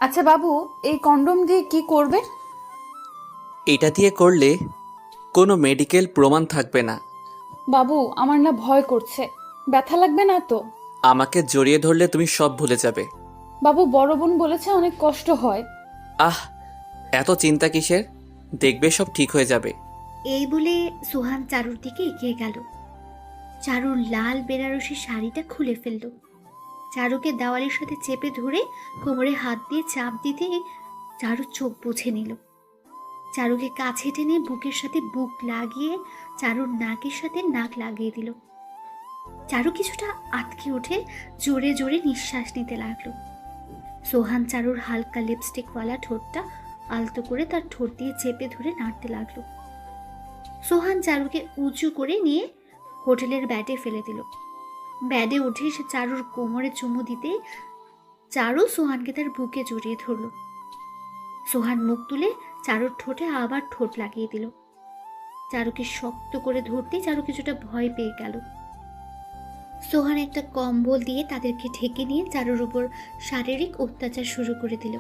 আচ্ছা বাবু, এই কন্ডোম দিয়ে কি করবে? এটা দিয়ে করলে কোনো মেডিকেল প্রমাণ থাকবে না। বাবু, আমার না ভয় করছে। ব্যথা লাগবে না তো? আমাকে জড়িয়ে ধরলে তুমি সব ভুলে যাবে। বাবু, বড় বোন বলেছে অনেক কষ্ট হয়। আহ, এত চিন্তা কিসের? দেখবে সব ঠিক হয়ে যাবে। এই বলে সোহান চারুর দিকে এগিয়ে গেল। চারুর লাল বেনারসি শাড়িটা খুলে ফেলল। চারুকে দেওয়ালের সাথে চেপে ধরে কোমরে হাত দিয়ে চাপ দিতে চারু চোখ বুঝে নিল। চারুকে কাছে টেনে বুকের সাথে বুক লাগিয়ে চারুর নাকের সাথে নাক লাগিয়ে দিল। চারু কিছুটা আটকে উঠে জোরে জোরে নিঃশ্বাস নিতে লাগলো। সোহান চারুর হালকা লিপস্টিকওয়ালা ঠোঁটটা আলতো করে তার ঠোঁট দিয়ে চেপে ধরে নাড়তে লাগলো। সোহান চারুকে উঁচু করে নিয়ে হোটেলের ব্যাডে ফেলে দিল। ব্যাডে উঠে সে চারুর কোমরে চুমু দিতে চারু সোহানকে তার বুকে জড়িয়ে ধরল। সোহান মুখ তুলে চারুর ঠোঁটে আবার ঠোঁট লাগিয়ে দিল। চারুকে শক্ত করে ধরতেই চারু কিছুটা ভয় পেয়ে গেল। সোহান একটা কম্বল দিয়ে তাদেরকে ঢেকে নিয়ে চারুর উপর শারীরিক অত্যাচার শুরু করে দিল।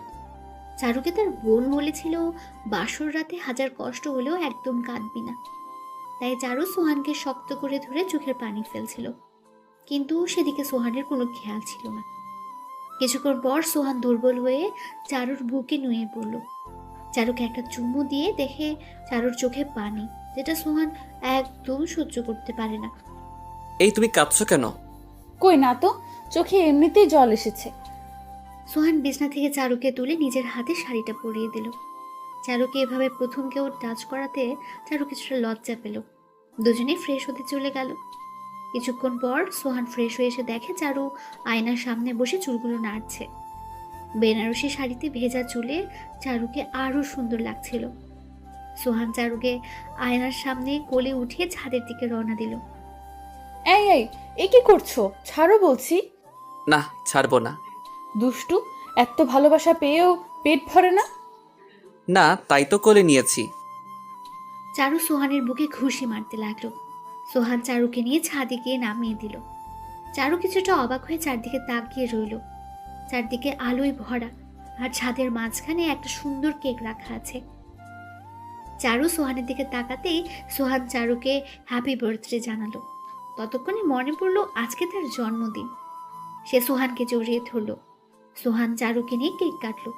চারুকে তার বোন বলেছিল বাসর রাতে হাজার কষ্ট হলেও একদম কাঁদবি না। তাই চারু সোহানকে শক্ত করে ধরে চোখের পানি ফেলছিল, কিন্তু সেদিকে সোহানের কোনো খেয়াল ছিল না। কিছুক্ষণ পর সোহান দুর্বল হয়ে চারুর বুকে নুয়ে পড়ল। চারুকে একটা চুমু দিয়ে দেখে চারুর চোখে পানি, যেটা সোহান একদম সহ্য করতে পারে না। এই তুমি কাঁদছো কেন? কই না তো, চোখে এমনিতেই জল এসেছে। সোহান বিছনা থেকে চারুকে তুলে নিজের হাতে শাড়িটা পরিয়ে দিল। চারুকে এভাবে প্রথম কেউ টাচ করাতে চারু কিছুটা লজ্জা পেল। দুজনেই ফ্রেশ হতে চলে গেল। কিছুক্ষণ পর সোহান ফ্রেশ হয়ে এসে দেখে চারু আয়নার সামনে বসে চুলগুলো নাড়ছে। বেনারসি শাড়িতে ভেজা চুলে চারুকে আরো সুন্দর লাগছিল। সোহান চারুকে আয়নার সামনে কোলে উঠিয়ে ছাদের দিকে রওনা দিল। এই এই, এ কি করছো? ছাড়ো বলছি। না, ছাড়বো না। দুষ্টু, এত ভালোবাসা পেয়েও পেট ভরে না? না, তাই তো কোলে নিয়েছি। চারু সোহানের বুকে ঘুষি মারতে লাগলো। সোহান চারুকে নিয়ে ছাদে গিয়ে নামিয়ে দিল। চারু কিছুটা অবাক হয়ে চারদিকে তাকিয়ে রইল। চারদিকে আলোয় ভরা, আর ছাদের মাঝখানে একটা সুন্দর কেক রাখা আছে। চারু সোহানের দিকে তাকাতেই সোহান চারুকে হ্যাপি বার্থডে জানালো। ততক্ষণে মনে পড়লো আজকে তার জন্মদিন। সে সোহানকে জড়িয়ে ধরলো। সোহান চারুকে নিয়ে কেক কাটলো।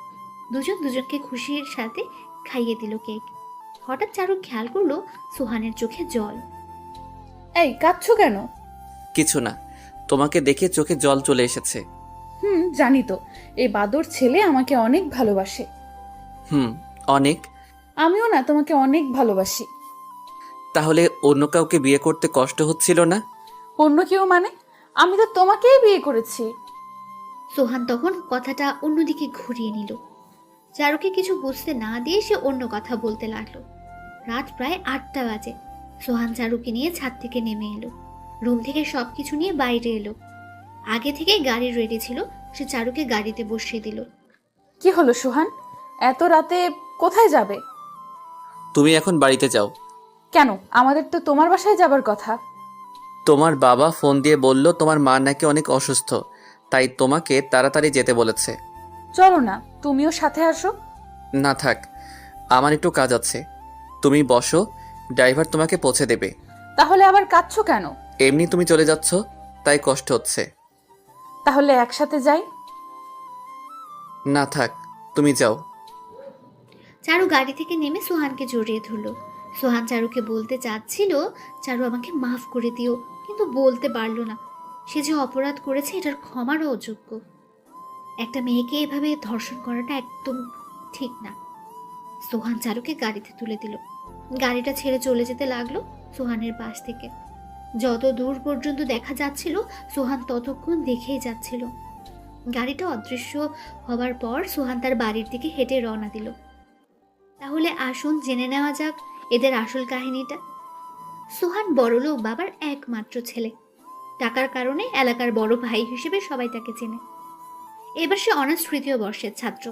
দুজন দুজনকে খুশির সাথে খাইয়ে দিল কেক। হঠাৎ চারু খেয়াল করলো সোহানের চোখে জল। এই, কাঁদছো কেন? কিছু না, তোমাকে দেখে চোখে জল চলে এসেছে। জানি তো, এই বাদর ছেলে আমাকে অনেক ভালোবাসে। হুম, অনেক। আমিও না তোমাকে অনেক ভালোবাসি। তাহলে অন্য কাউকে বিয়ে করতে কষ্ট হচ্ছিল না? অন্য কেউ মানে? আমি তো তোমাকেই বিয়ে করেছি। সোহান তখন কথাটা অন্যদিকে ঘুরিয়ে নিল। চারুকে কিছু বুঝতে না দিয়ে সে অন্য কথা বলতে লাগলো। রাত প্রায় 8টা বাজে। সোহান চারুকে নিয়ে ছাদ থেকে নেমে এলো। রুম থেকে সবকিছু নিয়ে বাইরে এলো। আগে থেকে গাড়ি রেডি ছিল, সে চারুকে গাড়িতে বসিয়ে দিল। কি হলো সোহান, এত রাতে কোথায় যাবে? তুমি এখন বাড়িতে যাও। কেন? আমাদের তো তোমার বাসায় যাবার কথা। তোমার বাবা ফোন দিয়ে বলল তোমার মা নাকি অনেক অসুস্থ, তাই তোমাকে তাড়াতাড়ি যেতে বলেছে। চলো না, তুমিও সাথে আসো। না থাক, আমার একটু কাজ আছে। তুমি বসো, ড্রাইভার তোমাকে পৌঁছে দেবে। তাহলে আবার কাঁদছো কেন? এমনি তুমি চলে যাচ্ছ, তাই কষ্ট হচ্ছে। তাহলে একসাথে যাই। না থাক, তুমি যাও। চারু গাড়ি থেকে নেমে সোহানকে জড়িয়ে ধরলো। সোহান চারুকে বলতে চাচ্ছিল, চারু আমাকে মাফ করে দিও, কিন্তু বলতে পারলো না। সে যে অপরাধ করেছে এটার ক্ষমারও অযোগ্য। একটা মেয়েকে এভাবে ধর্ষণ করাটা একদম ঠিক না। সোহান চারুকে গাড়িতে তুলে দিল। গাড়িটা ছেড়ে চলে যেতে লাগলো সোহানের পাশ থেকে। যত দূর পর্যন্ত দেখা যাচ্ছিল সোহান ততক্ষণ দেখেই যাচ্ছিল। গাড়িটা অদৃশ্য হবার পর সোহান তার বাড়ির দিকে হেঁটে রওনা দিল। তাহলে আসুন জেনে নেওয়া যাক এদের আসল কাহিনীটা। সোহান বড়লোক বাবার একমাত্র ছেলে। টাকার কারণে এলাকার বড় ভাই হিসেবে সবাই তাকে চেনে। এবার সে অনার্স 3য় বর্ষের ছাত্র।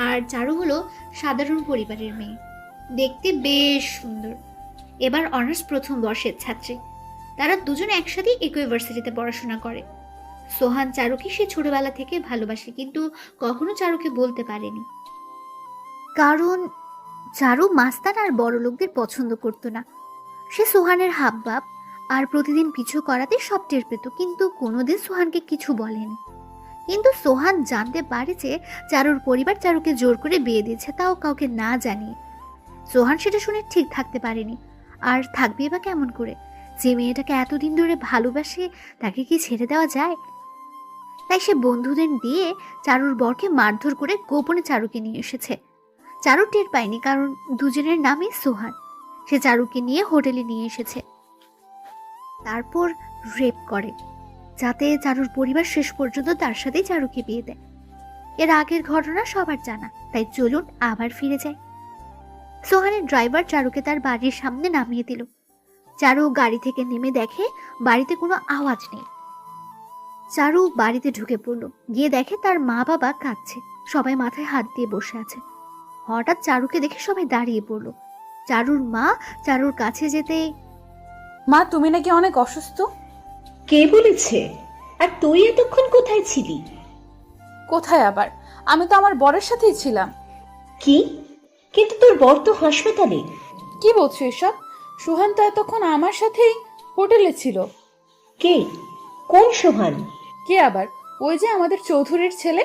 আর চারু হলো সাধারণ পরিবারের মেয়ে, দেখতে বেশ সুন্দর। এবার অনার্স 1ম বর্ষের ছাত্রী। তারা দুজন একসাথে একই ইউনিভার্সিটিতে পড়াশোনা করে। সোহান চারুকে সে ছোটবেলা থেকে ভালোবাসে, কিন্তু কখনো চারুকে বলতে পারেনি। কারণ চারু মাস্তান আর বড় লোকদের পছন্দ করতো না। সে সোহানের হাবভাব আর প্রতিদিন পিছু করাতে সব টের পেত, কিন্তু কোনোদিন সোহানকে কিছু বলেনি। কিন্তু সোহান জানতে পারে যে চারুর পরিবার চারুকে জোর করে বিয়ে দিয়েছে, তাও কাউকে না জানিয়ে। সোহান সেটা শুনে ঠিক থাকতে পারেনি। আর থাকবে বা কেমন করে? যে মেয়েটাকে এতদিন ধরে ভালোবাসে তাকে কি ছেড়ে দেওয়া যায়? তাই সে বন্ধুদের দিয়ে চারুর বরকে মারধর করে গোপনে চারুকে নিয়ে এসেছে। চারু টের পায়নি, কারণ দুজনের নামই সোহান। সে চারুকে নিয়ে হোটেলে নিয়ে এসেছে, তারপর রেপ করে, যাতে চারুর পরিবার শেষ পর্যন্ত তার সাথেই চারুকে বিয়ে দেয়। এর আগের ঘটনা সবার জানা, তাই চলুন আবার ফিরে যায়। সোহানের ড্রাইভার চারুকে তার বাড়ির সামনে নামিয়ে দিল। চারু গাড়ি থেকে নেমে দেখে বাড়িতে কোনো আওয়াজ নেই। চারু বাড়িতে ঢুকে পড়ল, গিয়ে দেখে তার মা বাবা কাঁদছে, সবাই মাথায় হাত দিয়ে বসে আছে। হঠাৎ চারুকে দেখে সবাই দাঁড়িয়ে পড়ল। চারুর মা চারুর কাছে যেতেই, মা, তুমি নাকি অনেক অসুস্থ? কে বলেছে? আর তুই এতক্ষণ কোথায় ছিলি? কোথায় আবার? আমি তো আমার বরের সাথেই ছিলাম। কি? কিন্তু তোর বর তো হাসপাতালে। কি বলছো এসব? সুহান তো এতক্ষণ আমার সাথেই হোটেলে ছিল। কে? কোন সোহান? কে আবার? ওই যে আমাদের চৌধুরীর ছেলে।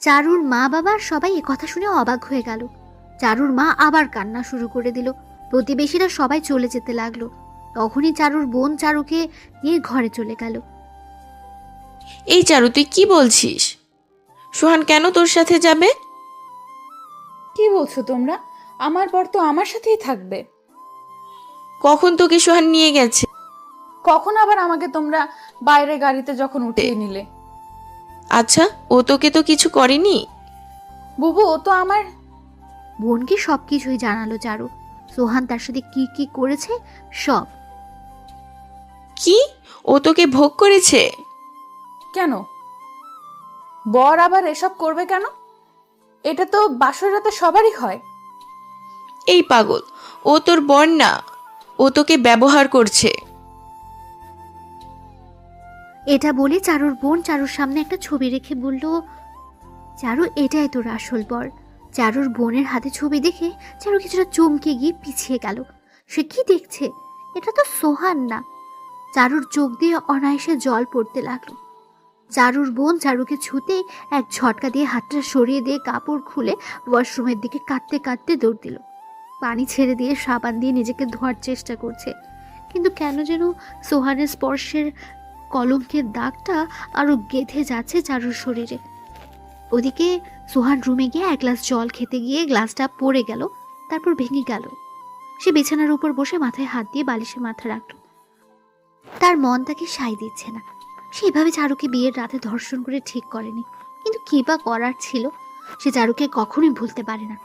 চারুর মা বাবা সবাই একথা শুনে অবাক হয়ে গেল। চারুর মা আবার কান্না শুরু করে দিল। প্রতিবেশীরা সবাই চলে যেতে লাগলো। তখনই চারুর বোন চারুকে নিয়ে ঘরে চলে গেল। এই চারু, তুই কি বলছিস? সোহান কেন তোর সাথে যাবে? কি বলছো তোমরা? আমার বর তো আমার সাথেই থাকবে। কখন তোকে সোহান নিয়ে গেছে? কখন আবার আমাকে তোমরা বাইরে গাড়িতে যখন উঠিয়ে নিলে? আচ্ছা, ও তোকে তো কিছু করেনি? বুবু, ও তো আমার। বোনকে সবকিছুই জানালো চারু। সোহান তার সাথে কি কি করেছে সব। কি? ও তোকে ভোগ করেছে? কেন? বর আবার এসব করবে কেন? এটা তো বাসর রাতে সবারই হয়। এই পাগল, ও তোর বর না, ও তোকে ব্যবহার করছে। এটা বলে চারুর বোন চারুর সামনে একটা ছবি রেখে বলল, চারু, এটাই তোর আসল বর। চারুর বোনের হাতে ছবি দেখে চারু কিছুটা চমকে গিয়ে পিছিয়ে গেল। সে কি দেখছে? এটা তো সোহান না। চারুর চোখ দিয়ে অনায়াসে জল পড়তে লাগলো। চারুর বোন চারুকে ছুতে এক ঝটকা দিয়ে হাতটা সরিয়ে দিয়ে কাপড় খুলে ওয়াশরুমের দিকে কাঁদতে কাঁদতে দৌড় দিল। পানি ছেড়ে দিয়ে সাবান দিয়ে নিজেকে ধোয়ার চেষ্টা করছে, কিন্তু কেন যেন সোহানের স্পর্শের কলঙ্কের দাগটা আরো গেঁথে যাচ্ছে চারুর শরীরে। ওদিকে সোহান রুমে গিয়ে এক গ্লাস জল খেতে গিয়ে গ্লাসটা পড়ে গেল, তারপর ভেঙে গেল। সে বিছানার উপর বসে মাথায় হাত দিয়ে বালিশে মাথা রাখল। তার মন তাকে সায় দিচ্ছে না। সে এভাবে চারুকে বিয়ের রাতে ধর্ষণ করে ঠিক করেনি, কিন্তু কি বা করার ছিল? সে চারুকে কখনোই ভুলতে পারে না।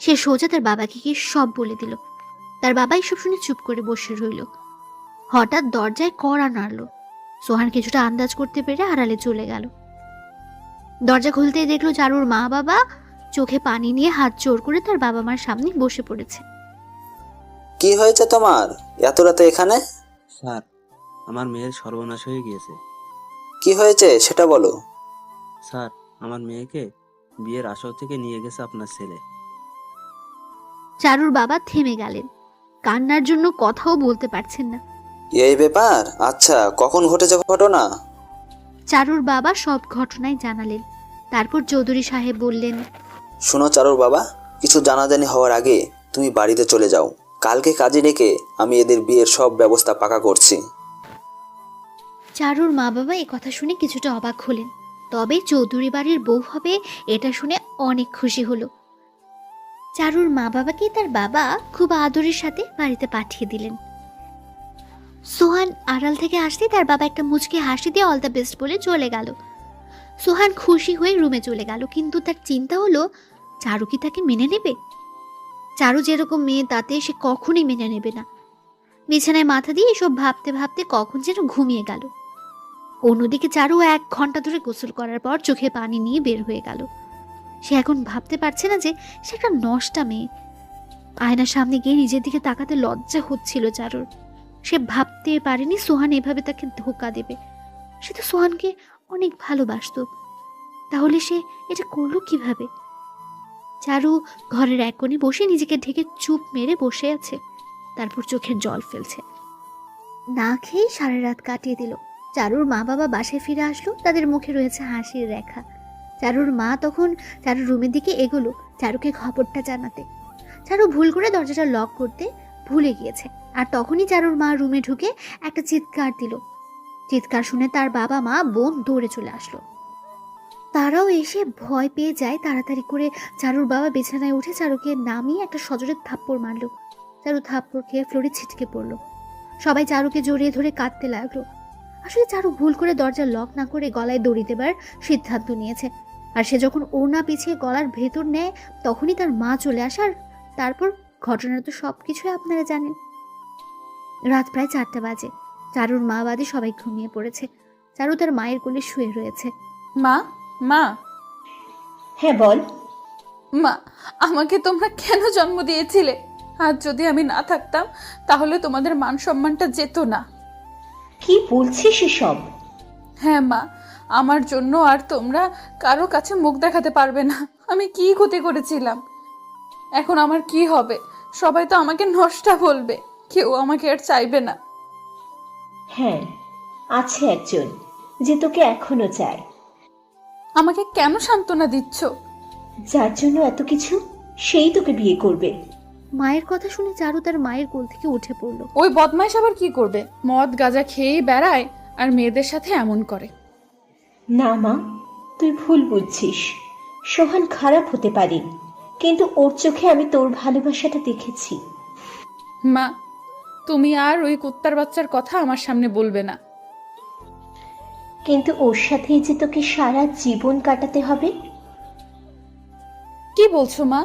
সে সোজা তার বাবাকে গিয়ে সব বলে দিল। তার বাবা এসব শুনে চুপ করে বসে রইল। হঠাৎ দরজায় কড়া নাড়ল। সোহান কিছুটা আন্দাজ করতে পেরে আড়ালে চলে গেল। দরজা খুলতেই দেখলো চারুর মা বাবা চোখে পানি নিয়ে হাত জোর করে তার বাবা মার সামনে বসে পড়েছে। কি হয়েছে তোমার এত রাতে এখানে? স্যার, আমার মেয়ের সর্বনাশ হয়ে গিয়েছে। কি হয়েছে সেটা বলো। স্যার, আমার মেয়েকে বিয়ের আসর থেকে নিয়ে গেছে আপনার ছেলে। চারুর বাবা থেমে গেলেন, কান্নার জন্য কথাও বলতে পারছেন না। এই ব্যাপার? আচ্ছা, কখন ঘটেছে ঘটনা? চারুর বাবা সব ঘটনাই জানালেন। তারপর চৌধুরী সাহেব বললেন, শোনো চারুর বাবা, কিছু জানাজানি হওয়ার আগে তুমি বাড়িতে চলে যাও। কালকে কাজে ডেকে আমি এদের বিয়ের সব ব্যবস্থা পাকা করছি। চারুর মা বাবা এ কথা শুনে কিছুটা অবাক হলেন, তবে চৌধুরী বাড়ির বউ হবে এটা শুনে অনেক খুশি হলো। চারুর মা বাবাকে তার বাবা খুব আদরের সাথে বাড়িতে পাঠিয়ে দিলেন। সোহান আড়াল থেকে আসতে তার বাবা একটা মুচকি হাসি দিয়ে অল দ্য বেস্ট বলে চলে গেল। সোহান খুশি হয়ে রুমে চলে গেল, কিন্তু তার চিন্তা হলো চারু কি তাকে মেনে নেবে? চারু যেরকম মেয়ে তাতে সে কখনোই মেনে নেবে না। বিছানায় মাথা দিয়ে এসব ভাবতে ভাবতে কখন যেন ঘুমিয়ে গেল। অন্যদিকে চারু 1 ঘন্টা ধরে গোসল করার পর চোখে পানি নিয়ে বের হয়ে গেল। সে এখন ভাবতে পারছে না যে সে একটা নষ্টা মেয়ে। আয়নার সামনে গিয়ে নিজের দিকে তাকাতে লজ্জা হচ্ছিল চারুর। সে ভাবতে পারেনি সোহান এভাবে তাকে ধোকা দেবে। সে তো সোহানকে অনেক ভালোবাসতো, তাহলে সে এটা করলো কিভাবে? চারু ঘরের এক কোণে বসে নিজেকে ঢেকে চুপ মেরে বসে আছে, তারপর চোখের জল ফেলছে। না খেয়ে সারা রাত কাটিয়ে দিল। চারুর মা বাবা বাসায় ফিরে আসলো, তাদের মুখে রয়েছে হাসির রেখা। চারুর মা তখন চারুর রুমের দিকে এগোলো চারুকে খবরটা জানাতে। চারু ভুল করে দরজাটা লক করতে ভুলে গিয়েছে, আর তখনই চারুর মা রুমে ঢুকে একটা চিৎকার দিল। চিৎকার শুনে তার বাবা মা বোন দৌড়ে চলে আসলো। তারাও এসে ভয় পেয়ে যায়। তাড়াতাড়ি করে চারুর বাবা বিছানায় উঠে চারুকে নামিয়ে একটা সজোরে থাপ্পড় মারলো। চারু থাপ্পড় খেয়ে ফ্লোরে ছিটকে পড়লো। সবাই চারুকে জড়িয়ে ধরে কাঁদতে লাগলো। আসলে চারু ভুল করে দরজা লক না করে গলায় দড়ি দেবার সিদ্ধান্ত নিয়েছে, আর সে যখন ওড়না পিছিয়ে গলার ভেতর নেয় তখনই তার মা চলে আসে। আর তারপর ঘটনা তো সব কিছুই আপনারা জানেন। রাত প্রায় 4টা বাজে। চারুর মা বাদে সবাই ঘুমিয়ে পড়েছে। চারু তার মায়ের কোলে শুয়ে রয়েছে। মা, মা, হ্যাঁ বল। মা, আমাকে তোমরা কেন জন্ম দিয়েছিলে? আজ যদি আমি না থাকতাম তাহলে তোমাদের মান সম্মানটা যেত না। কি বলছিস এসব? হ্যাঁ মা, আমার জন্য আর তোমরা কারো কাছে মুখ দেখাতে পারবে না। আমি কি ক্ষতি করেছিলাম? এখন আমার কি হবে? সবাই তো আমাকে নষ্টা বলবে, কেউ আমাকে আর চাইবে না। হ্যাঁ, আছে একজন যে তোকে এখনো চায়। আমাকে কেন সান্ত্বনা দিচ্ছ? যার জন্য এত কিছু, সেই তোকে বিয়ে করবে। মায়ের কথা শুনে চারু তার মায়ের কোল থেকে উঠে পড়লো। ওই বদমাইশ আবার কি করবে? মদ গাঁজা খেয়েই বেড়ায় আর মেয়েদের সাথে এমন করে। না মা, তুই ভুল বুঝছিস। সোহান খারাপ হতে পারে, কিন্তু ওর চোখে আমি তোর ভালোবাসাটা দেখেছি। মা, তুমি আর ওই কুত্তার বাচ্চার কথা আমার সামনে বলবে না। কিন্তু ওর সাথেই যে তোকে সারা জীবন কাটাতে হবে। কি বলছো মা?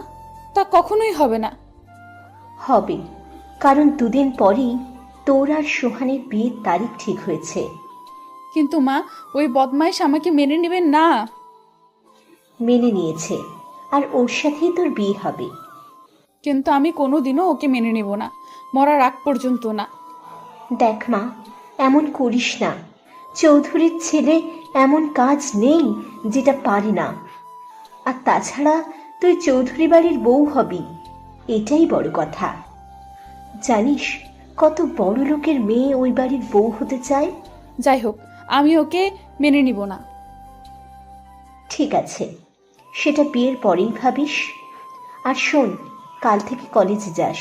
তা কখনোই হবে না। হবে, কারণ দুদিন পরেই তোর আর সোহানের বিয়ের তারিখ ঠিক হয়েছে। কিন্তু মা, ওই বদমাইশ আমাকে মেনে নেবে না। মেনে নিয়েছে, আর ওর সাথেই তোর বিয়ে হবে। কিন্তু আমি কোনোদিনও ওকে মেনে নেব না, মরার আগ পর্যন্ত না। দেখ মা, এমন করিস না। চৌধুরীর ছেলে এমন কাজ নেই যেটা পারে না। আর তাছাড়া তুই চৌধুরী বাড়ির বউ হবি, এটাই বড় কথা। জানিস কত বড় লোকের মেয়ে ওই বাড়ির বউ হতে চায়? যাই হোক, আমি ওকে মেনে নিব না। ঠিক আছে, সেটা বিয়ের পরেই ভাবিস। আর শোন, কাল থেকে কলেজে যাস।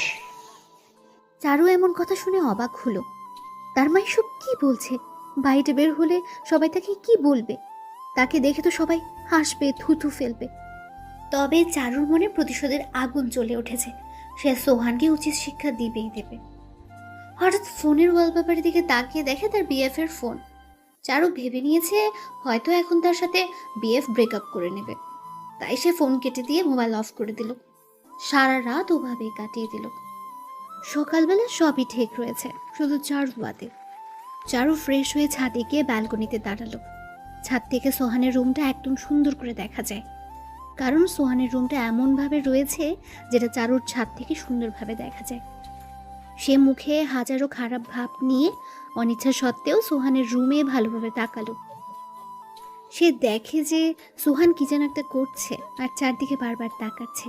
চারু এমন কথা শুনে অবাক হলো। তার মা এসব কি বলছে? বাইরে বের হলে সবাই তাকে কি বলবে? তাকে দেখে তো সবাই হাসবে, থুথু ফেলবে। তবে চারুর মনে প্রতিশোধের আগুন জ্বলে উঠেছে। সে সোহানকে উচিত শিক্ষা দিবেই দেবে। হঠাৎ ফোনের ওয়ালপেপারের দিকে তাকিয়ে দেখে তার বিএফ এর ফোন। চারু ভেবে নিয়েছে হয়তো এখন তার সাথে বিএফ ব্রেকআপ করে নেবে, তাই সে ফোন কেটে দিয়ে মোবাইল অফ করে দিল। সারা রাত ওভাবেই কাটিয়ে দিল। সকালবেলা সবই ঠিক রয়েছে, শুধু চারু বাদে। চারু ফ্রেশ হয়ে ছাদে গিয়ে ব্যালকনিতে দাঁড়ালো। ছাদ থেকে সোহানের রুমটা একদম সুন্দর করে দেখা যায়, কারণ সোহানের রুমটা এমনভাবে রয়েছে যেটা চারুর ছাদ থেকে সুন্দরভাবে দেখা যায়। সে মুখে হাজারো খারাপ ভাব নিয়ে অনিচ্ছা সত্ত্বেও সোহানের রুমে ভালোভাবে তাকালো। সে দেখে যে সোহান কি যেন একটা করছে আর চারদিকে বারবার তাকাচ্ছে।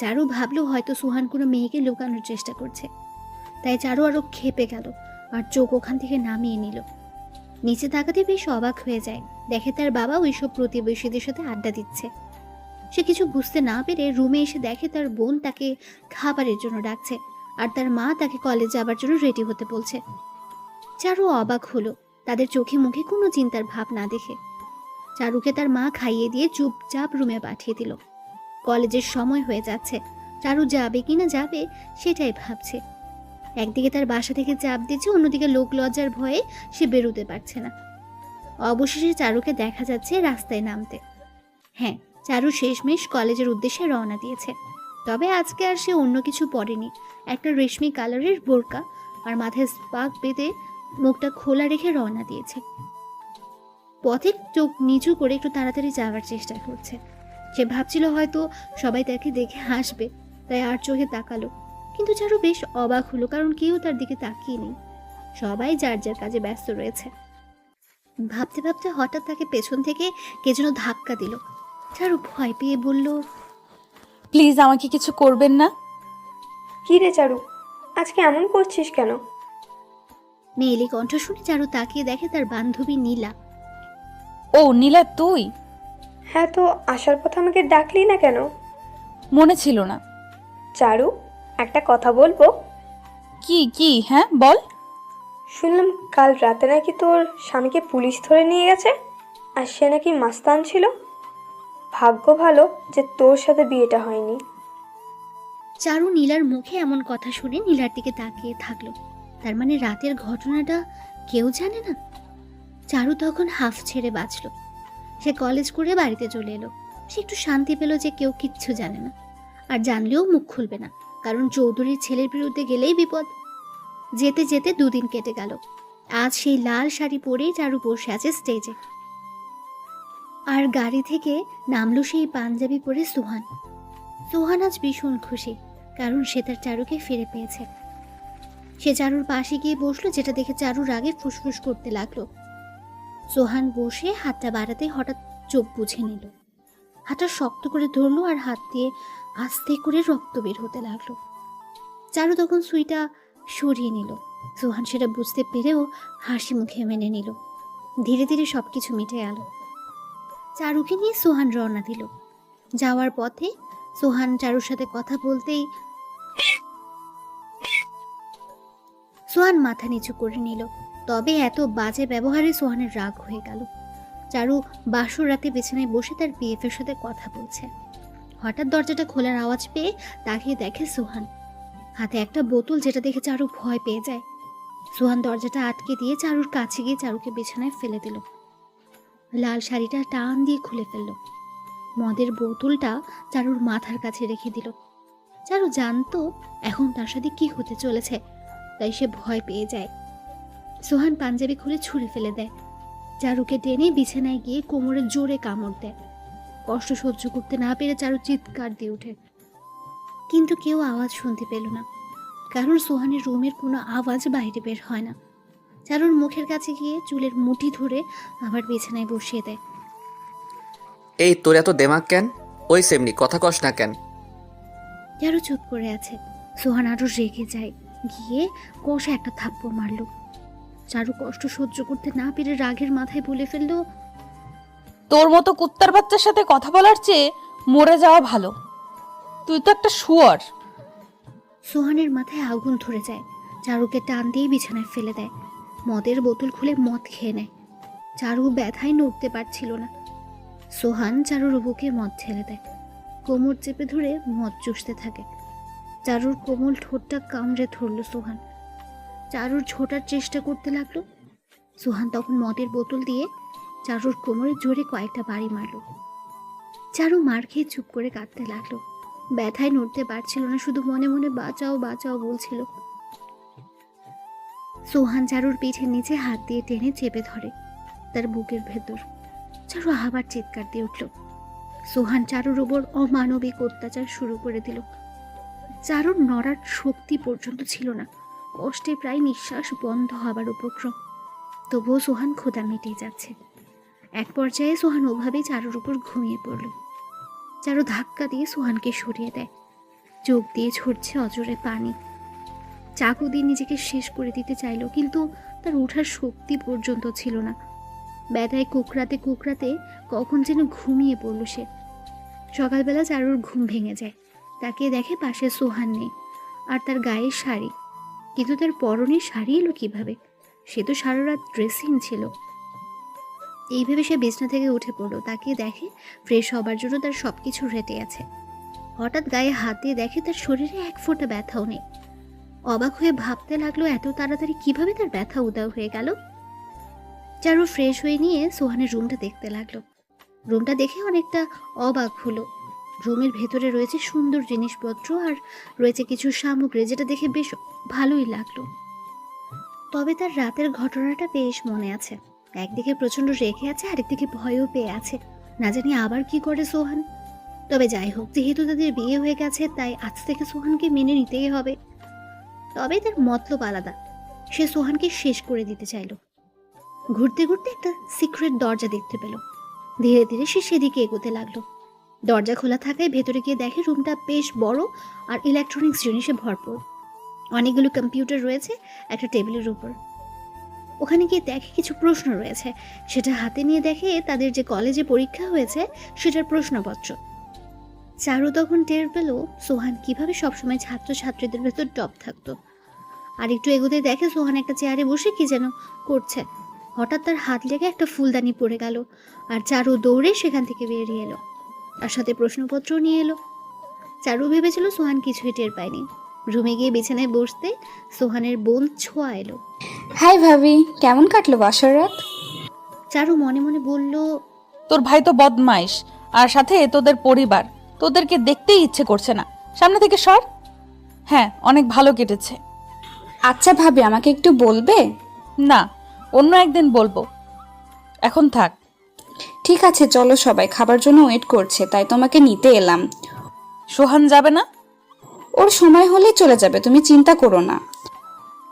চারু ভাবলো হয়তো সোহান কোনো মেয়েকে লুকানোর চেষ্টা করছে, তাই চারু আরো ক্ষেপে গেল আর চোখ ওখান থেকে নামিয়ে নিল। নিচে তাকাতে বেশ অবাক হয়ে যায়, দেখে তার বাবা ওইসব প্রতিবেশীদের সাথে আড্ডা দিচ্ছে। সে কিছু বুঝতে না পেরে রুমে এসে দেখে তার বোন তাকে খাবারের জন্য ডাকছে, আর তার মা তাকে কলেজে যাবার জন্য রেডি হতে বলছে। চারু অবাক হলো তাদের চোখে মুখে কোনো চিন্তার ভাব না দেখে। চারুকে তার মা খাইয়ে দিয়ে চুপচাপ রুমে পাঠিয়ে দিল। কলেজের সময় হয়ে যাচ্ছে, চারু যাবে কিনা যাবে সেটাই ভাবছে। একদিকে তার বাসা থেকে চাপ দিচ্ছে, অন্যদিকে লোক লজ্জার ভয়ে সে বেরোতে পারছে না। অবশেষে চারুকে দেখা যাচ্ছে রাস্তায় নামতে। হ্যাঁ, চারু শেষমেশ কলেজের উদ্দেশ্যে রওনা দিয়েছে। তবে আজকে আর সে অন্য কিছু পরেনি। একটা রেশমি কালারের বোরকা আর মাথায় স্পাক বেঁধে মুখটা খোলা রেখে রওনা দিয়েছে। পথে চোখ নিচু করে একটু তাড়াতাড়ি যাওয়ার চেষ্টা করছে। সে ভাবছিল হয়তো সবাই তাকে দেখে হাসবে, তাই আর চোখে তাকালো। কিন্তু চারু বেশ অবাক হলো, কারণ কেউ তার দিকে তাকিয়ে নেই। সবাই যার যার কাজে ব্যস্ত রয়েছে। ভাবতে ভাবতে হঠাৎ তাকে পেছন থেকে কে যেন ধাক্কা দিল। চারু ভয় পেয়ে বলল, প্লিজ আমাকে কিছু করবেন না। কি রে চারু, আজকে এমন করছিস কেন? মেয়েলি কণ্ঠ শুনে চারু তাকিয়ে দেখে তার বান্ধবী নীলা। ও নীলা, তুই? হ্যাঁ, তো আসার পথে আমাকে ডাকলি না কেন? মনে ছিল না। চারু, একটা কথা বলবো? কি কি? হ্যাঁ বল। শুনলাম কাল রাতে নাকি তোর স্বামীকে পুলিশ ধরে নিয়ে গেছে, আর সে নাকি মাস্তান ছিল। ভাগ্য ভালো যে তোর সাথে বিয়েটা হয়নি। চারু নীলার মুখে এমন কথা শুনে নীলার দিকে তাকিয়ে থাকলো। তার মানে রাতের ঘটনাটা কেউ জানে না। চারু তখন হাফ ছেড়ে বাঁচল। সে কলেজ করে বাড়িতে চলে এলো। সে একটু শান্তি পেল যে কেউ কিচ্ছু জানে না, আর জানলেও মুখ খুলবে না, কারণ চৌধুরীর ছেলের বিরুদ্ধে গেলেই বিপদ। যেতে যেতে 2 দিন কেটে গেল। আজ সেই লাল শাড়ি পরেই চারু বসে আছে স্টেজে। আর গাড়ি থেকে নামলো সেই পাঞ্জাবি পরে সোহান। সোহান আজ ভীষণ খুশি, কারণ সে তার চারুকে ফিরে পেয়েছে। সে চারুর পাশে গিয়ে বসলো, যেটা দেখে চারুর আগে ফুসফুস করতে লাগলো। সোহান বসে হাতটা বাড়াতে হঠাৎ চোখ বুঝে নিল। হাতটা শক্ত করে ধরলো আর হাত দিয়ে আস্তে করে রক্ত বের হতে লাগলো। চারু তখন সুইটা সরিয়ে নিল। সোহান সেটা বুঝতে পেরেও হাসি মুখে মেনে নিল। ধীরে ধীরে সবকিছু মিটে গেল। চারুকে নিয়ে সোহান রওনা দিল। যাওয়ার পথে সোহান চারুর সাথে কথা বলতেই সোহান মাথা নিচু করে নিল। তবে এত বাজে ব্যবহারে সোহানের রাগ হয়ে গেল। চারু বাসর রাতে বিছানায় বসে তার বিএফের সাথে কথা বলছে। হঠাৎ দরজাটা খোলার আওয়াজ পেয়ে তাকিয়ে দেখে সোহান হাতে একটা বোতল, যেটা দেখে চারু ভয় পেয়ে যায়। সোহান দরজাটা আটকে দিয়ে চারুর কাছে গিয়ে চারুকে বিছানায় ফেলে দিল। লাল শাড়িটা টান দিয়ে খুলে ফেলল। মদের বোতলটা চারুর মাথার কাছে রেখে দিল। চারু জানতো এখন তার সাথে কি হতে চলেছে, তাই সে ভয় পেয়ে যায়। সোহান পাঞ্জাবি খুলে ছুঁড়ে ফেলে দেয়। চারুকে টেনে বিছানায় গিয়ে কোমরে জোরে কামড় দেয়। কষ্ট সহ্য করতে না পেরে চারু চিৎকার দিয়ে ওঠে, কিন্তু কেউ আওয়াজ শুনতে পেল না, কারণ সোহানের রুমের কোনো আওয়াজ বাইরে বের হয় না। চারুর মুখের কাছে গিয়ে চুলের মুঠি ধরে আবার বিছানায় বসিয়ে দেয়। এই তোর এত দেমাগ কেন? ওই সেমনি কথা কস না কেন? চারু চুপ করে আছে। সোহান আরো রেগে যায়, গিয়ে কষা একটা থাপ্পড় মারল। চারু কষ্ট সহ্য করতে না পেরে রাগের মাথায় বলে ফেললো, তোর মতো কুত্তার বাচ্চার সাথে কথা বলার চেয়ে মরে যাওয়া ভালো। তুই তো একটা শুয়োর। সোহানের মাথায় আগুন ধরে যায়। চারুকে টান দিয়ে বিছানায় ফেলে দেয়। মদের বোতল খুলে মদ খেয়ে নেয়। চারু ব্যথায় নড়তে পারছিল না। সোহান চারুর বুকে মদ ঢেলে দেয়। কোমর চেপে ধরে মদ চুষতে থাকে। চারুর কোমল ঠোঁটটা কামড়ে ধরল সোহান। চারুর ছোটার চেষ্টা করতে লাগলো। সোহান তখন মদের বোতল দিয়ে চারুর কোমরে জোরে কয়েকটা বাড়ি মারল। চারু মার খেয়ে চুপ করে কাঁদতে লাগলো। ব্যথায় নড়তে পারছিল না, শুধু মনে মনে বাঁচাও বাঁচাও বলছিল। সোহান চারুর পিঠের নিচে হাত দিয়ে টেনে চেপে ধরে তার বুকের ভেতর। চারু আবার চিৎকার দিয়ে উঠল। সোহান চারুর ওপর অমানবিক অত্যাচার শুরু করে দিল। চারুর নড়ার শক্তি পর্যন্ত ছিল না। কষ্টে প্রায় নিঃশ্বাস বন্ধ হবার উপক্রম। তবুও সোহান ক্ষুধা মিটিয়ে যাচ্ছে। এক পর্যায়ে সোহান ওভাবেই চারুর উপর ঘুমিয়ে পড়ল। চারু ধাক্কা দিয়ে সোহানকে সরিয়ে দেয়। চোখ দিয়ে ঝরছে অজরে পানি। চাকু দিয়ে নিজেকে শেষ করে দিতে চাইল, কিন্তু তার ওঠার শক্তি পর্যন্ত ছিল না। ব্যথায় কুকরাতে কুকরাতে কখন যেন ঘুমিয়ে পড়ল সে। সকালবেলা চারুর ঘুম ভেঙে যায়। তাকে দেখে পাশে সোহান নেই, আর তার গায়ের শাড়ি। কিন্তু তার পরনের শাড়ি এলো কিভাবে? সে তো সারা রাত ড্রেসিং ছিল। এইভাবে সে বিছনা থেকে উঠে পড়লো। তাকে দেখে ফ্রেশ হবার জন্য তার সবকিছু রেডি আছে। হঠাৎ গায়ে হাত দিয়ে দেখে তার শরীরে এক ফোঁটা ব্যথাও নেই। অবাক হয়ে ভাবতে লাগলো এত তাড়াতাড়ি কিভাবে তার ব্যথা উদাও হয়ে গেল। চারু ফ্রেশ হয়ে নিয়ে সোহানের রুমটা দেখতে লাগলো। রুমটা দেখে অনেকটা অবাক হলো। রুমের ভেতরে রয়েছে সুন্দর জিনিসপত্র আর রয়েছে কিছু সামগ্রী, যেটা দেখে বেশ ভালোই লাগলো। তবে তার রাতের ঘটনাটা বেশ মনে আছে। একদিকে প্রচন্ড রেগে আছে, আরেকদিকে ভয়ও পেয়ে আছে, না জানি আবার কি করে সোহান। তবে যাই হোক, যেহেতু তাদের বিয়ে হয়ে গেছে তাই আজ থেকে সোহানকে মেনে নিতেই হবে। তবে তার মতলব আলাদা। সে সোহানকে শেষ করে দিতে চাইল। ঘুরতে ঘুরতে একটা সিক্রেট দরজা দেখতে পেল। ধীরে ধীরে সে সেদিকে এগোতে লাগলো। দরজা খোলা থাকায় ভেতরে গিয়ে দেখে রুমটা বেশ বড় আর ইলেকট্রনিক্স জিনিসে ভরপুর। অনেকগুলো কম্পিউটার রয়েছে একটা টেবিলের উপর। ওখানে গিয়ে দেখে কিছু প্রশ্ন রয়েছে। সেটা হাতে নিয়ে দেখে তাদের যে কলেজে পরীক্ষা হয়েছে সেটার প্রশ্নপত্র। চারু তখন টের পেল সোহান কিভাবে সবসময় ছাত্রছাত্রীদের ভেতর টপ থাকতো। আর একটু এগোতে দেখে সোহান একটা চেয়ারে বসে কি যেন করছে। হঠাৎ তার হাত লেগে একটা ফুলদানি পড়ে গেল আর চারু দৌড়ে সেখান থেকে বেরিয়ে এলো। তার সাথে প্রশ্নপত্রও নিয়ে এলো। চারু ভেবেছিল সোহান কিছুই টের পায়নি। রুমে গিয়ে বিছানায় বসতে সোহানের বোন ছোঁয়া এলো। হাই ভাবি, কেমন কাটলো বাসর রাত? চারু মনে মনে বলল, তোর ভাই তো বদমাইশ, আর সাথে তোদের পরিবার, তোদেরকে দেখতেই ইচ্ছে করছে না, সামনে থেকে সর। হ্যাঁ, অনেক ভালো কেটেছে। আচ্ছা ভাবি, আমাকে একটু বলবে? না, অন্য একদিন বলবো, এখন থাক। ঠিক আছে, চলো, সবাই খাবার জন্য ওয়েট করছে, তাই তোমাকে নিতে এলাম। সোহান যাবে না? ওর সময় হলে চলে যাবে, তুমি চিন্তা করো না।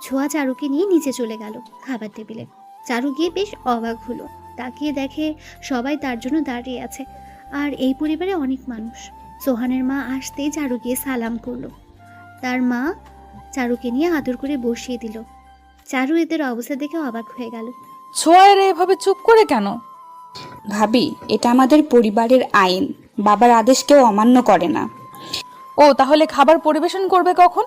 ছোঁয়া চারুকে নিয়ে নিচে চলে গেল খাবার টেবিলে। চারু গিয়ে বেশ অবাক হলো। তাকিয়ে দেখে সবাই তার জন্য দাঁড়িয়ে আছে, আর এই পরিবারে অনেক মানুষ। সোহানের মা আসতেই চারু গিয়ে সালাম করলো। তার মা চারুকে নিয়ে আদর করে বসিয়ে দিল। চারু এদের অবস্থা দেখে অবাক হয়ে গেল। ছোঁয়ার এভাবে চুপ করে কেন? ভাবি, এটা আমাদের পরিবারের আইন, বাবার আদেশ কেউ অমান্য করে না। ও, তাহলে খাবার পরিবেশন করবে কখন?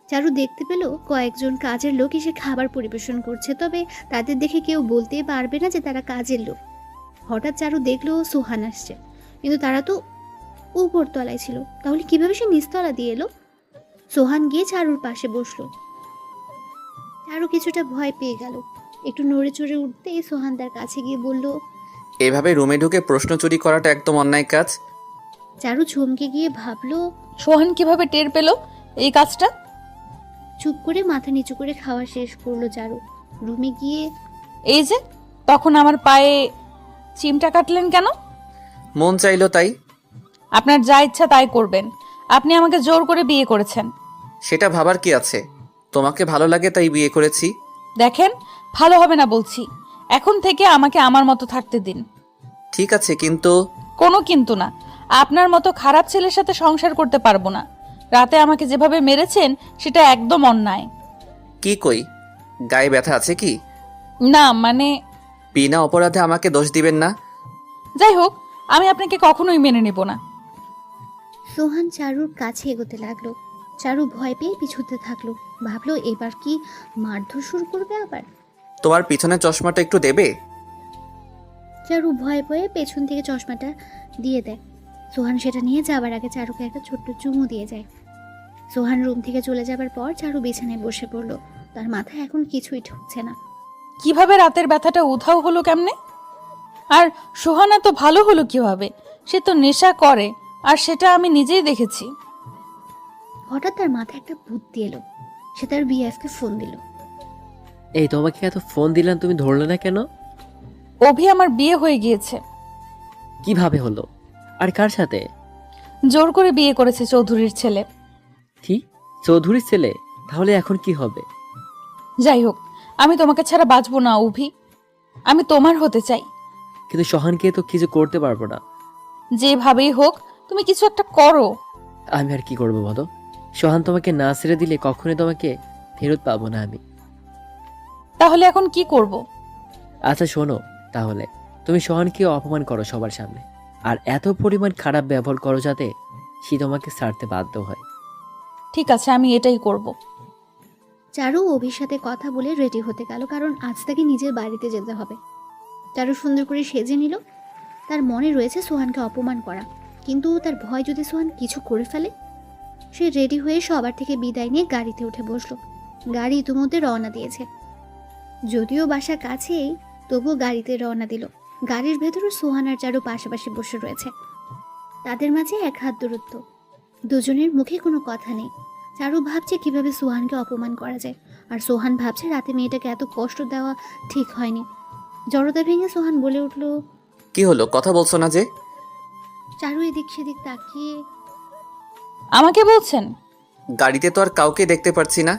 চারু দেখতে পেল কয়েকজন কাজের লোক এসে খাবার পরিবেশন করছে, তবে তাদের দেখে কেউ বলতেই পারবে না যে তারা কাজের লোক। হঠাৎ চারু দেখলো সোহান আসছে, কিন্তু তারা তো উপর তলায় ছিল। তাহলে কিভাবে সে নিচতলা দিয়ে এলো? সোহান গিয়ে চারুর পাশে বসলো। চারু কিছুটা ভয় পেয়ে গেল। একটু নড়ে চড়ে উঠতেই সোহান তার কাছে গিয়ে বলল, এভাবে রুমে ঢুকে প্রশ্ন চুরি করাটা একদম অন্যায় কাজ। চারু চমকে গিয়ে ভাবলো সোহান কিভাবে টের পেল এই কাজটা? চুপ করে মাথা নিচু করে খাওয়া শেষ করলো চারু। রুমে গিয়ে, এই যে তখন আমার পায়ে চিমটা কাটলেন কেন? মন চাইলো তাই। আপনার যা ইচ্ছা তাই করবেন, আপনি আমাকে জোর করে বিয়ে করেছেন। সেটা ভাবার কি আছে? তোমাকে ভালো লাগে তাই বিয়ে করেছি। দেখেন, ভালো হবে না বলছি। এখন থেকে আমাকে আমার মতো থাকতে দিন। ঠিক আছে, কিন্তু কোনো কিন্তু না। আপনার মতো খারাপ ছেলের সাথে সংসার করতে পারবো না। রাতে আমাকে যেভাবে মেরেছেন সেটা একদম অন্যায়। কি কই, গায়ে ব্যথা আছে কি? না মানে, বিনা অপরাধে আমাকে দোষ দিবেন না। যাই হোক, আমি আপনাকে কখনোই মেনে নেব না। সোহান চারুর কাছে এগোতে লাগলো। চারু ভয় পেয়ে পিছুতে থাকলো। ভাবলো এবার কি মারধর শুরু করবে আবার। তোমার পিছনে চশমাটা একটু দেবে? চারু ভয় পেয়ে পেছন থেকে চশমাটা দিয়ে দেয়। সোহান সেটা নিয়ে যাবার আগে চারুকে একটা ছোট্ট চুমু দিয়ে যায়। সোহান রুম থেকে চলে যাবার পর চারু বিছানায় বসে পড়লো। তার মাথায় এখন কিছুই ঢুকছে না। কিভাবে রাতের ব্যথাটা উধাও হলো কেমনে? আর সোহানা তো ভালো হলো কিভাবে? সে তো নেশা করে, আর সেটা আমি নিজেই দেখেছি। হঠাৎ তার মাথায় একটা বুদ্ধি এলো। সে তার বিএফকে ফোন দিল। এই, তোমাকে এত ফোন দিলাম, তুমি ধরলে না কেন? অভি, আমার বিয়ে হয়ে গিয়েছে। কিভাবে হলো? আর কার সাথে? জোর করে বিয়ে করেছে চৌধুরীর ছেলে। কি, চৌধুরীর ছেলে? তাহলে এখন কি হবে? যাই হোক, আমি তোমাকে ছাড়া বাঁচবো না অভি। আমি তোমার হতে চাই। কিন্তু সোহানকে তো কিছু করতে পারবো না। যেভাবেই হোক তুমি কিছু একটা করো। আমি আর কি করবো বলো? সোহান তোমাকে না ছেড়ে দিলে কখনোই তোমাকে ফেরত পাবো না আমি। তাহলে এখন কি করব? আচ্ছা শোনো, তাহলে তুমি সোহানকে অপমান করো সবার সামনে, আর এত পরিমাণ খারাপ ব্যবহার করো যাতে সে তোমাকে ছাড়তে বাধ্য হয়। ঠিক আছে, আমি এটাই করব। চারু অভির সাথে কথা বলে রেডি হতে গেল, কারণ আজ তাকে নিজের বাড়িতে যেতে হবে। চারু সুন্দর করে সেজে নিল। তার মনে রয়েছে সোহানকে অপমান করা, কিন্তু তার ভয় যদি সোহান কিছু করে ফেলে। সে রেডি হয়ে সবার থেকে বিদায় নিয়ে গাড়িতে উঠে বসলো। গাড়ি ইতিমধ্যে রওনা দিয়েছে। যদিও বাসা কাছেই, তবুও গাড়িতে রওনা দিল। গাড়ির ভেতরে সোহান আর চারু পাশাপাশি বসে রয়েছে। তাদের মাঝে এক হাত দূরত্ব। দুজনের মুখে কোনো কথা নেই। চারু ভাবছে কিভাবে সোহানকে অপমান করা যায়, আর সোহান ভাবছে রাতে মেয়েটাকে এত কষ্ট দেওয়া ঠিক হয়নি। জড়তা ভেঙে সোহান বলে উঠল, কি হলো, কথা বলছো না যে? চারু এদিক সেদিক তাকিয়ে, আমাকে বলছেন? গাড়িতে তো আর কাউকে দেখতে পারছি না।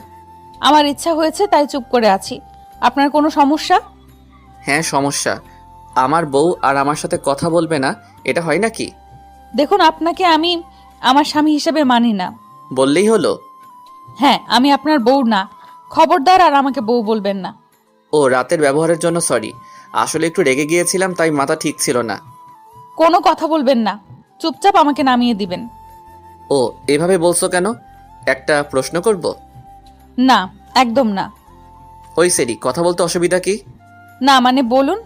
আমার ইচ্ছা হয়েছে তাই চুপ করে আছি। আপনার কোনো সমস্যা? হ্যাঁ, সমস্যা। আমার বউ আর আমার সাথে কথা বলবে না, এটা হয় নাকি? দেখুন, আপনাকে আমি আমার স্বামী হিসেবে মানি না। বললেই হলো। হ্যাঁ, আমি আপনার বউ না। খবরদার আর আমাকে বউ বলবেন না। ও, রাতের ব্যবহারের জন্য সরি। আসলে একটু রেগে গিয়েছিলাম, তাই মাথা ঠিক ছিল না। কোনো কথা বলবেন না, চুপচাপ আমাকে নামিয়ে দিবেন। ও, এভাবে বলছো কেন? একটা প্রশ্ন করব? না, একদম না। ওই সেরি, কথা বলতে অসুবিধা কি? না মানে বলুন।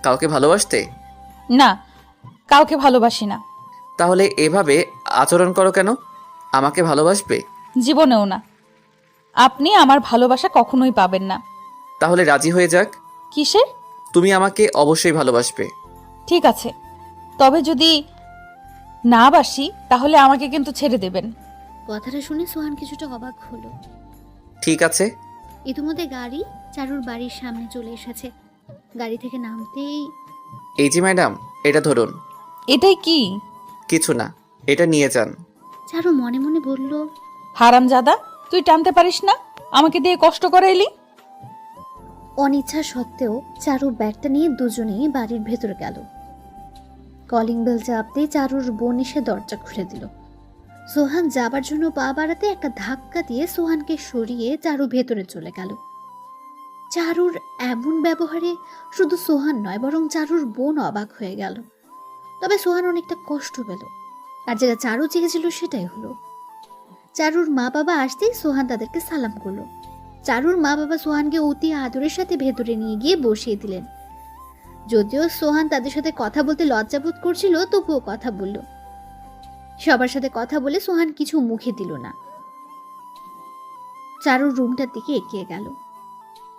কাউকে ভালোবাসতে? না, কাউকে ভালোবাসি না। তাহলে এভাবে আচরণ করো কেন? আমাকে ভালোবাসবে? জীবনেও না। আপনি আমার ভালোবাসা কখনোই পাবেন না। তাহলে রাজি হয়ে যাক। কিসের? তুমি আমাকে অবশ্যই ভালোবাসবে। ঠিক আছে, তবে যদি না বাসি তাহলে আমাকে কিন্তু ছেড়ে দেবেন। কথাটা শুনে সোহান কিছুটা অবাক হলো। ঠিক আছে। ইতিমধ্যে গাড়ি চারুর বাড়ির সামনে চলে এসেছে। গাড়ি থেকে নামতেই এই যে ম্যাডাম, এটা ধরুন। এটাই কি? কিছু না, এটা নিয়ে যান। চারু মনে মনে বলল, হারামজাদা, তুই টানতে পারিস না, আমাকে দিয়ে কষ্ট করাইলি। অনিচ্ছা সত্ত্বেও চারু ব্যাগটা নিয়ে দুজনেই বাড়ির ভেতরে গেল। কলিং বেল চাপতেই চারুর বোন এসে দরজা খুলে দিল। সোহান যাবার জন্য পা বাড়াতে একটা ধাক্কা দিয়ে সোহানকে সরিয়ে চারু ভেতরে চলে গেল। চারুর এমন ব্যবহারে শুধু সোহান নয়, বরং চারুর বোন অবাক হয়ে গেল। তবে সোহান অনেকটা কষ্ট পেল, আর যেটা চারু চেয়েছিল সেটাই হলো। চারুর মা বাবা আসতেই সোহান তাদেরকে সালাম করলো। চারুর মা বাবা সোহানকে অতি আদরের সাথে ভেতরে নিয়ে গিয়ে বসিয়ে দিলেন। যদিও সোহান তাদের সাথে কথা বলতে লজ্জাবোধ করছিল, তবুও কথা বলল। সবার সাথে কথা বলে সোহান কিছু মুখে দিল না। চারুর রুমটার দিকে এগিয়ে গেল।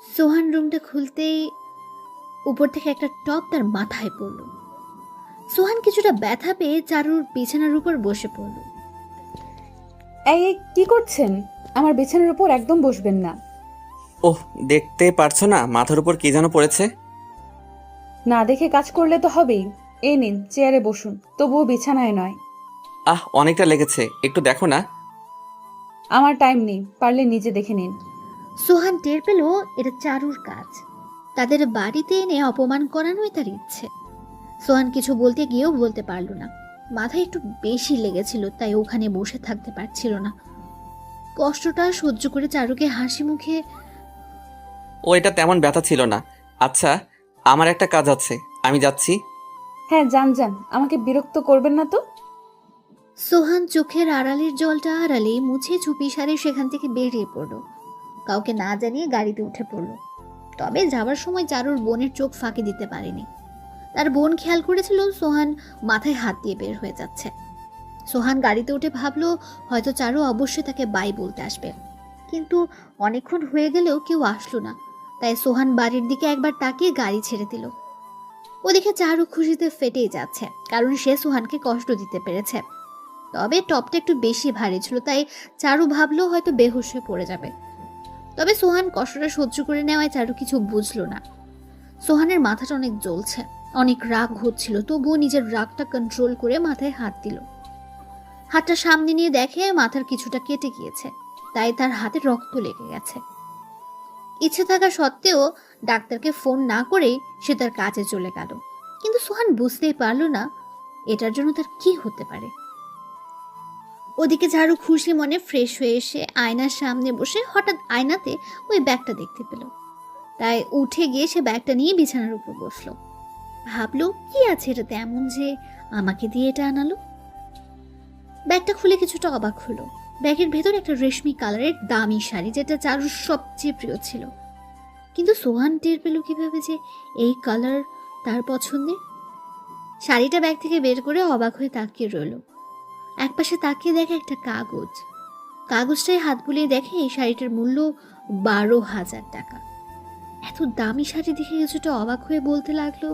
সোহান রুমটা খুলতেই উপর থেকে একটা টপ তার মাথায় পড়ল। সোহান কিছুটা ব্যথা পেয়ে চারুর বিছানার উপর বসে পড়ল। এই কি করছেন? আমার বিছানার উপর একদম বসবেন না। ওহ, দেখতে পারছো না মাথার উপর কি যেন পড়েছে? না দেখে কাজ করলে তো হবেই। এই নিন, চেয়ারে বসুন, তবুও বিছানায় নয়। অনেকটা লেগেছে, একটু দেখো না। আমার টাইম নেই, পারলে নিজে দেখে নিন। সোহান টের পেল এটা চারুর কাজ। তাদের বাড়িতে এনে অপমান করানোই তার ইচ্ছে। সোহান কিছু বলতে গিয়েও বলতে পারল না। মাথায় একটু বেশি লেগেছিল, তাই ওখানে বসে থাকতে পারছিল না। কষ্টটা সহ্য করে চারুকে হাসি মুখে, ও, এটা তেমন ব্যথা ছিল না। আচ্ছা, আমার একটা কাজ আছে, আমি যাচ্ছি। হ্যাঁ, যান যান, আমাকে বিরক্ত করবেন না তো। সোহান চোখের আড়ালের জলটা আড়ালে মুছে চুপি সারে সেখান থেকে বেরিয়ে পড়ল। কাউকে না জানিয়ে গাড়িতে উঠে পড়ল। তবে যাবার সময় চারুর বোনের চোখ ফাঁকি দিতে পারেনি। তার বোন খেয়াল করেছিল সোহান মাথায় হাত দিয়ে বের হয়ে যাচ্ছে। সোহান গাড়িতে উঠে ভাবলো হয়তো চারু অবশ্যই তাকে বাই বলতে আসবে, কিন্তু অনেকক্ষণ হয়ে গেলেও কেউ আসলো না। তাই সোহান বাড়ির দিকে একবার তাকিয়ে গাড়ি ছেড়ে দিল। ওদিকে চারু খুশিতে ফেটেই যাচ্ছে, কারণ সে সোহানকে কষ্ট দিতে পেরেছে। তবে টপটা একটু বেশি ভারী ছিল, তাই চারু ভাবলো হয়তো বেহুশ হয়ে পড়ে যাবে। তবে সোহান কষ্টটা সহ্য করে নেওয়ায় চারু কিছু বুঝলো না। সোহানের মাথাটা অনেক জ্বলছে, অনেক রাগ হচ্ছিল, তবুও নিজের রাগটা কন্ট্রোল করে মাথায় হাত দিল। হাতটা সামনে নিয়ে দেখে মাথার কিছুটা কেটে গিয়েছে, তাই তার হাতে রক্ত লেগে গেছে। ইচ্ছে থাকা সত্ত্বেও ডাক্তারকে ফোন না করে সে তার কাজে চলে গেল। কিন্তু সোহান বুঝতেই পারল না এটার জন্য তার কি হতে পারে। ওদিকে ঝাড়ু খুশি মনে ফ্রেশ হয়ে এসে আয়নার সামনে বসে হঠাৎ আয়নাতে ওই ব্যাগটা দেখতে পেল। তাই উঠে গিয়ে সে ব্যাগটা নিয়ে বিছানার উপর বসলো। ভাবলো কি আছে এটাতে এমন যে আমাকে দিয়ে এটা আনালো। ব্যাগটা খুলে কিছুটা অবাক হলো। ব্যাগের ভেতর একটা রেশমি কালারের দামি শাড়ি, যেটা চারুর সবচেয়ে প্রিয় ছিল। কিন্তু সোহান টের পেল কিভাবে যে এই কালার তার পছন্দের। শাড়িটা ব্যাগ থেকে বের করে অবাক হয়ে তাকিয়ে রইল। একপাশে তাকিয়ে দেখে একটা কাগজ। কাগজটায় হাত বুলিয়ে দেখে এই শাড়িটার মূল্য 12,000 টাকা। এত দামি শাড়ি দেখে কিছুটা অবাক হয়ে বলতে লাগলো,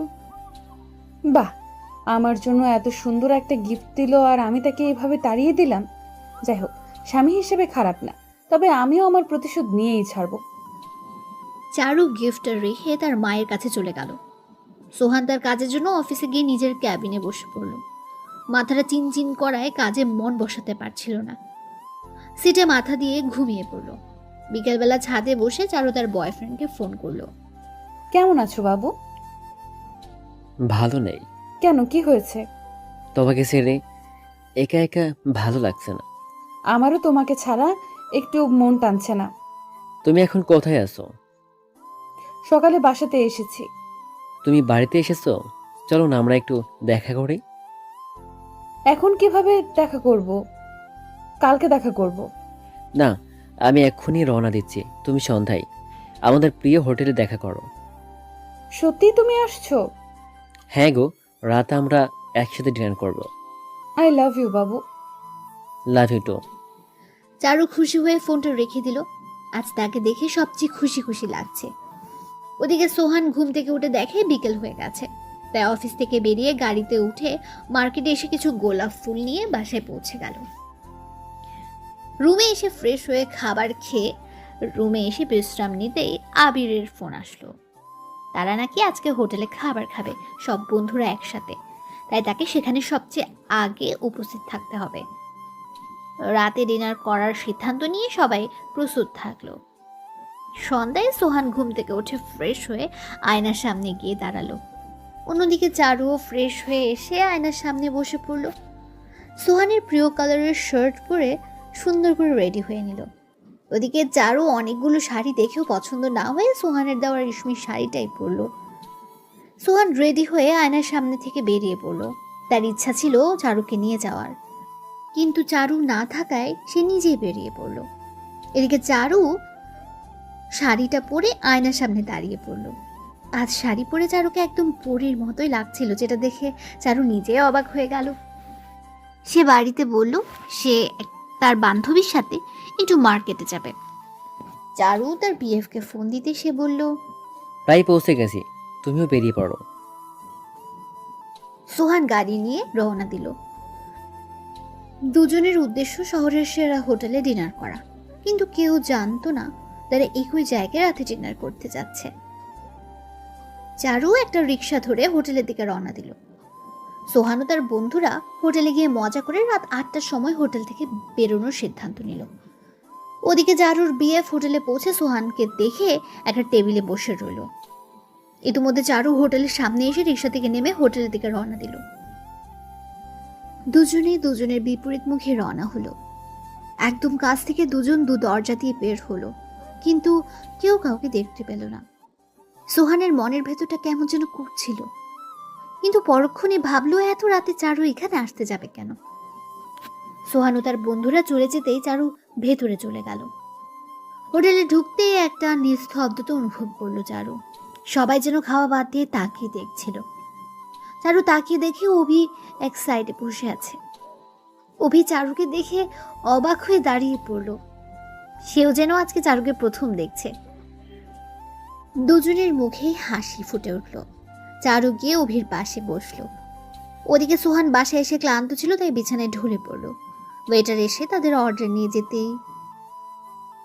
বাহ, আমার জন্য এত সুন্দর একটা গিফট দিল আর আমি তাকে এভাবে তাড়িয়ে দিলাম। যাই হোক, স্বামী হিসেবে খারাপ না, তবে আমিও আমার প্রতিশোধ নিয়েই ছাড়বো। চারু গিফটটা রেখে তার মায়ের কাছে চলে গেল। সোহান তার কাজের জন্য অফিসে গিয়ে নিজের ক্যাবিনে বসে পড়ল। মাথাটা চিনচিন করায় কাজে মন বসাতে পারছিল না। সিটে মাথা দিয়ে ঘুমিয়ে পড়ল। বিকেলবেলা ছাদে বসে চারু তার বয়ফ্রেন্ডকে ফোন করলো। কেমন আছো বাবু? ভালো নেই। কেন, কি হয়েছে? তোমাকে ছেড়ে একা একা ভালো লাগছে না। আমারও তোমাকে ছাড়া একটু মন টানছে না। তুমি এখন কোথায় আছো? সকালে বাসাতে এসেছি। তুমি বাড়িতে এসেছো? চলো না আমরা একটু দেখা করি। এখন কিভাবে দেখা করব? কালকে দেখা করব। না, আমি এক্ষুনি রওনা দিচ্ছি। তুমি সন্ধ্যায় আমাদের প্রিয় হোটেলে দেখা করো। সত্যি তুমি আসছো? হ্যাঁ গো, রাতে আমরা একসাথে ডিনার করব। I love you Babu. Love you two. চারু খুশি হয়ে ফোনটা রেখে দিল। আজ তাকে দেখে সবচেয়ে খুশি খুশি লাগছে। ওদিকে সোহান ঘুম থেকে উঠে দেখে বিকেল হয়ে গেছে। তাই অফিস থেকে বেরিয়ে গাড়িতে উঠে মার্কেটে এসে কিছু গোলাপ ফুল নিয়ে বাসায় পৌঁছে গেল। রুমে এসে ফ্রেশ হয়ে খাবার খেয়ে রুমে এসে বিশ্রাম নিতেই আবিরের ফোন আসলো। তারা নাকি আজকে হোটেলে খাবার খাবে, সব বন্ধুরা একসাথে। তাই তাকে সেখানে সবচেয়ে আগে উপস্থিত থাকতে হবে। রাতে ডিনার করার সিদ্ধান্ত নিয়ে সবাই প্রস্তুত থাকলো। সন্ধ্যায় সোহান ঘুম থেকে উঠে ফ্রেশ হয়ে আয়নার সামনে গিয়ে দাঁড়ালো। অন্যদিকে চারুও ফ্রেশ হয়ে এসে আয়নার সামনে বসে পড়ল। সোহানের প্রিয় কালারের শার্ট পরে সুন্দর করে রেডি হয়ে নিল। ওদিকে চারু অনেকগুলো শাড়ি দেখেও পছন্দ না হয়ে সোহানের দেওয়া রেশমির শাড়িটাই পরল। সোহান রেডি হয়ে আয়নার সামনে থেকে বেরিয়ে পড়ল। তার ইচ্ছা ছিল চারুকে নিয়ে যাওয়ার, কিন্তু চারু না থাকায় সে নিজেই বেরিয়ে পড়ল। এদিকে চারু শাড়িটা পরে আয়নার সামনে দাঁড়িয়ে পড়ল। আজ শাড়ি পরে চারুকে একদম পরীর মতোই লাগছিল, যেটা দেখে চারু নিজেই অবাক হয়ে গেল। সে বাড়িতে বলল সে তার বান্ধবীর সাথে একটু মার্কেটে যাবে। চারু তার বিএফকে ফোন দিতে সে বলল, প্রায় পৌঁছে গেছি, তুমিও বেরিয়ে পড়ো। সোহান গাড়ি নিয়ে রওনা দিল। দুজনের উদ্দেশ্য শহরের সেরা হোটেলে ডিনার করা, কিন্তু কেউ জানতো না তারা একই জায়গায় রাতে ডিনার করতে যাচ্ছে। চারু একটা রিক্সা ধরে হোটেলের দিকে রওনা দিল। সোহান ও তার বন্ধুরা হোটেলে গিয়ে মজা করে রাত 8টার সময় হোটেল থেকে বেরোনোর সিদ্ধান্ত নিল। ওদিকে চারুর বিএফ হোটেলে পৌঁছে সোহানকে দেখে একটা টেবিলে বসে রইল। ইতিমধ্যে চারু হোটেলের সামনে এসে রিক্সা থেকে নেমে হোটেলের দিকে রওনা দিল। দুজনেই দুজনের বিপরীত মুখে রওনা হলো। একদম কাছ থেকে দুজন দু দরজা দিয়ে বের হলো, কিন্তু কেউ কাউকে দেখতে পেল না। সোহানের মনের ভেতরটা কেমন যেন করছিল, কিন্তু পরক্ষণে ভাবলো এত রাতে চারু এখানে আসতে যাবে কেন। সোহান ও তার বন্ধুরা চলে যেতেই চারু ভেতরে চলে গেল। হোটেলে ঢুকতেই একটা নিস্তব্ধতা অনুভব করলো চারু। সবাই যেন খাওয়া বাদ দিয়ে তাকিয়ে দেখছিল। চারু তাকিয়ে দেখে অভি এক সাইডে বসে আছে। অভি চারুকে দেখে অবাক হয়ে দাঁড়িয়ে পড়ল। সেও যেন আজকে চারুকে প্রথম দেখছে। দুজনের মুখেই হাসি ফুটে উঠল। চারু গিয়ে অভির পাশে বসলো। ওদিকে সোহান বাসায় এসে ক্লান্ত ছিল, তাই বিছানায় ঢলে পড়ল। ওয়েটার এসে তাদের অর্ডার নিয়ে যেতেই,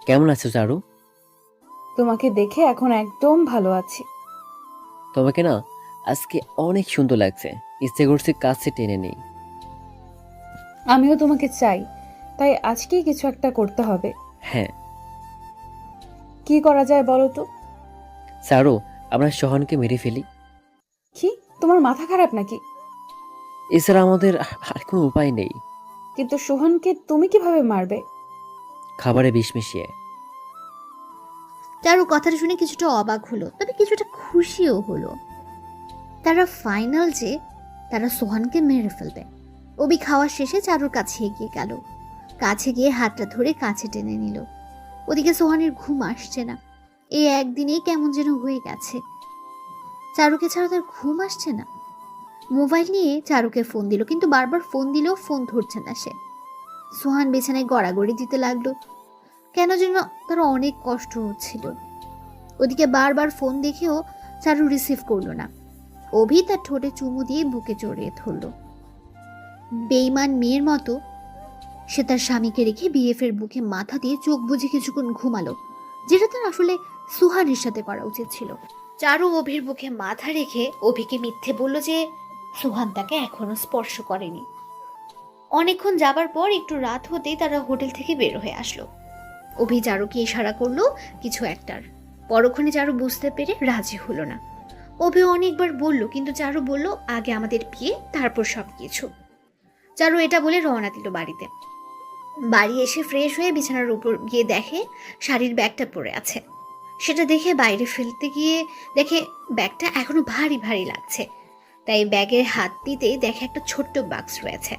কেমন আছো চারু? তোমাকে দেখে এখন একদম ভালো আছি। তোমাকে না আজকে অনেক সুন্দর লাগছে, ইচ্ছে করছে কাছে টেনে নেই। আমিও তোমাকে চাই, তাই আজকেই কিছু একটা করতে হবে। হ্যাঁ, কি করা যায় বলো তো? চারু, আমরা সোহানকে মেরে ফেলি। কি, তোমার মাথা খারাপ নাকি? এছাড়া আমাদের আর কোনো উপায় নেই। কিন্তু সোহানকে তুমি কিভাবে মারবে? খাবারে বিষ মিশিয়ে। চারু কথাটা শুনে কিছুটা অবাক হলো, তবে কিছুটা খুশিও হলো। তারা ফাইনাল যে তারা সোহানকে মেরে ফেলবে। অভি খাওয়া শেষে চারুর কাছে এগিয়ে গেল। কাছে গিয়ে হাতটা ধরে কাছে টেনে নিল। ওদিকে সোহানের ঘুম আসছে না। এই একদিনেই কেমন যেন হয়ে গেছে। চারুকে ছাড়া তার ঘুম আসছে না। মোবাইল নিয়ে চারুকে ফোন দিল, কিন্তু বারবার ফোন দিলেও ফোন ধরছে না সে। সোহান বিছানায় গড়াগড়ি দিতে লাগলো। কেন যেন তার অনেক কষ্ট হচ্ছিল। ওদিকে বারবার ফোন দেখেও চারু রিসিভ করলো না। অভি তার ঠোঁটে চুমু দিয়ে বুকে জড়িয়ে ধরল। বেঈমান মেয়ের মতো সে তার স্বামীকে রেখে বিএফের বুকে মাথা দিয়ে চোখ বুজে কিছুক্ষণ ঘুমালো, যেটা তার আসলে সুহানের সাথে করা উচিত ছিল। চারু অভির বুকে মাথা রেখে অভিকে মিথ্যে বলল যে সুহান তাকে এখনো স্পর্শ করেনি। অনেকক্ষণ যাবার পর একটু রাত হতেই তারা হোটেল থেকে বের হয়ে আসলো। অভি চারুকে ইশারা করলো কিছু একটার। পরক্ষণে চারু বুঝতে পেরে রাজি হলো না। অভি অনেকবার বলল, কিন্তু চারু বলল আগে আমাদের বিয়ে, তারপর সব কিছু। চারু এটা বলে রওনা দিল বাড়িতে। বাড়ি এসে ফ্রেশ হয়ে বিছানার উপর গিয়ে দেখে শাড়ির ব্যাগটা পড়ে আছে। সেটা দেখে বাইরে ফেলতে গিয়ে দেখে ব্যাগটা এখনো ভারী ভারী লাগছে। তাই ব্যাগের হাত দিতেই দেখে একটা ছোট্ট বাক্স রয়েছে।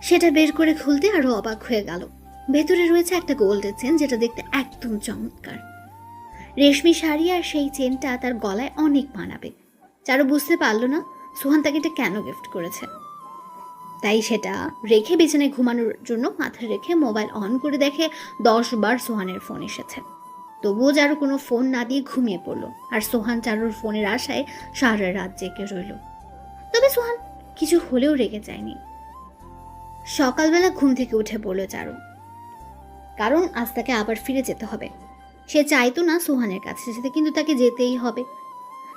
সেটা বের করে খুলতে আরো অবাক হয়ে গেল। ভেতরে রয়েছে একটা গোল্ডের চেন, যেটা দেখতে একদম চমৎকার। রেশমি শাড়ি আর সেই চেনটা তার গলায় অনেক মানাবে। চারু বুঝতে পারলো না সোহান তাকে এটা কেন গিফট করেছে। তাই সেটা রেখে বিছানায় ঘুমানোর জন্য মাথায় রেখে মোবাইল অন করে দেখে 10 বার সোহানের ফোন এসেছে। তবুও চারু কোনো ফোন না দিয়ে ঘুমিয়ে পড়লো। আর সোহান চারুর ফোনের আশায় সারা রাত জেগে রইল। তবে সোহান কিছু হলেও রেগে যায়নি। সকালবেলা ঘুম থেকে উঠে পড়লো চারু, কারণ আজ তাকে আবার ফিরে যেতে হবে। সে চাইতো না সোহানের কাছে যেতে, কিন্তু তাকে যেতেই হবে।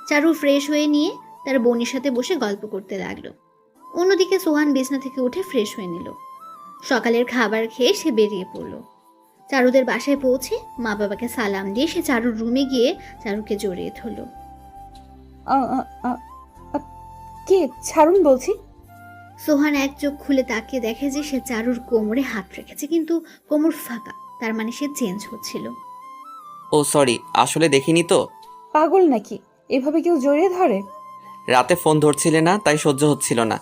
চারু ফ্রেশ হয়ে নিয়ে তার বোনের সাথে বসে গল্প করতে লাগলো। অন্যদিকে সোহান বিছনা থেকে উঠে ফ্রেশ হয়ে নিল। সকালের খাবার খেয়ে সে বেরিয়ে পড়লো। চারুদের বাসায় পৌঁছে মা বাবাকে সালাম দিয়ে সে চারুর রুমে গিয়ে চারুকে জড়িয়ে ধরল। কে? ছাড়ুন বলছি। সোহান এক চোখ খুলে তাকিয়ে দেখে যে সে চারুর কোমরে হাত রেখেছে, কিন্তু কোমর ফাঁকা। তার মানে সে চেঞ্জ হচ্ছিল। ও সরি, আসলে দেখিনি তো। পাগল নাকি? এভাবে কেউ জড়িয়ে ধরে? রাতে ফোন ধরছিলে না, তাই সহ্য হচ্ছিল না।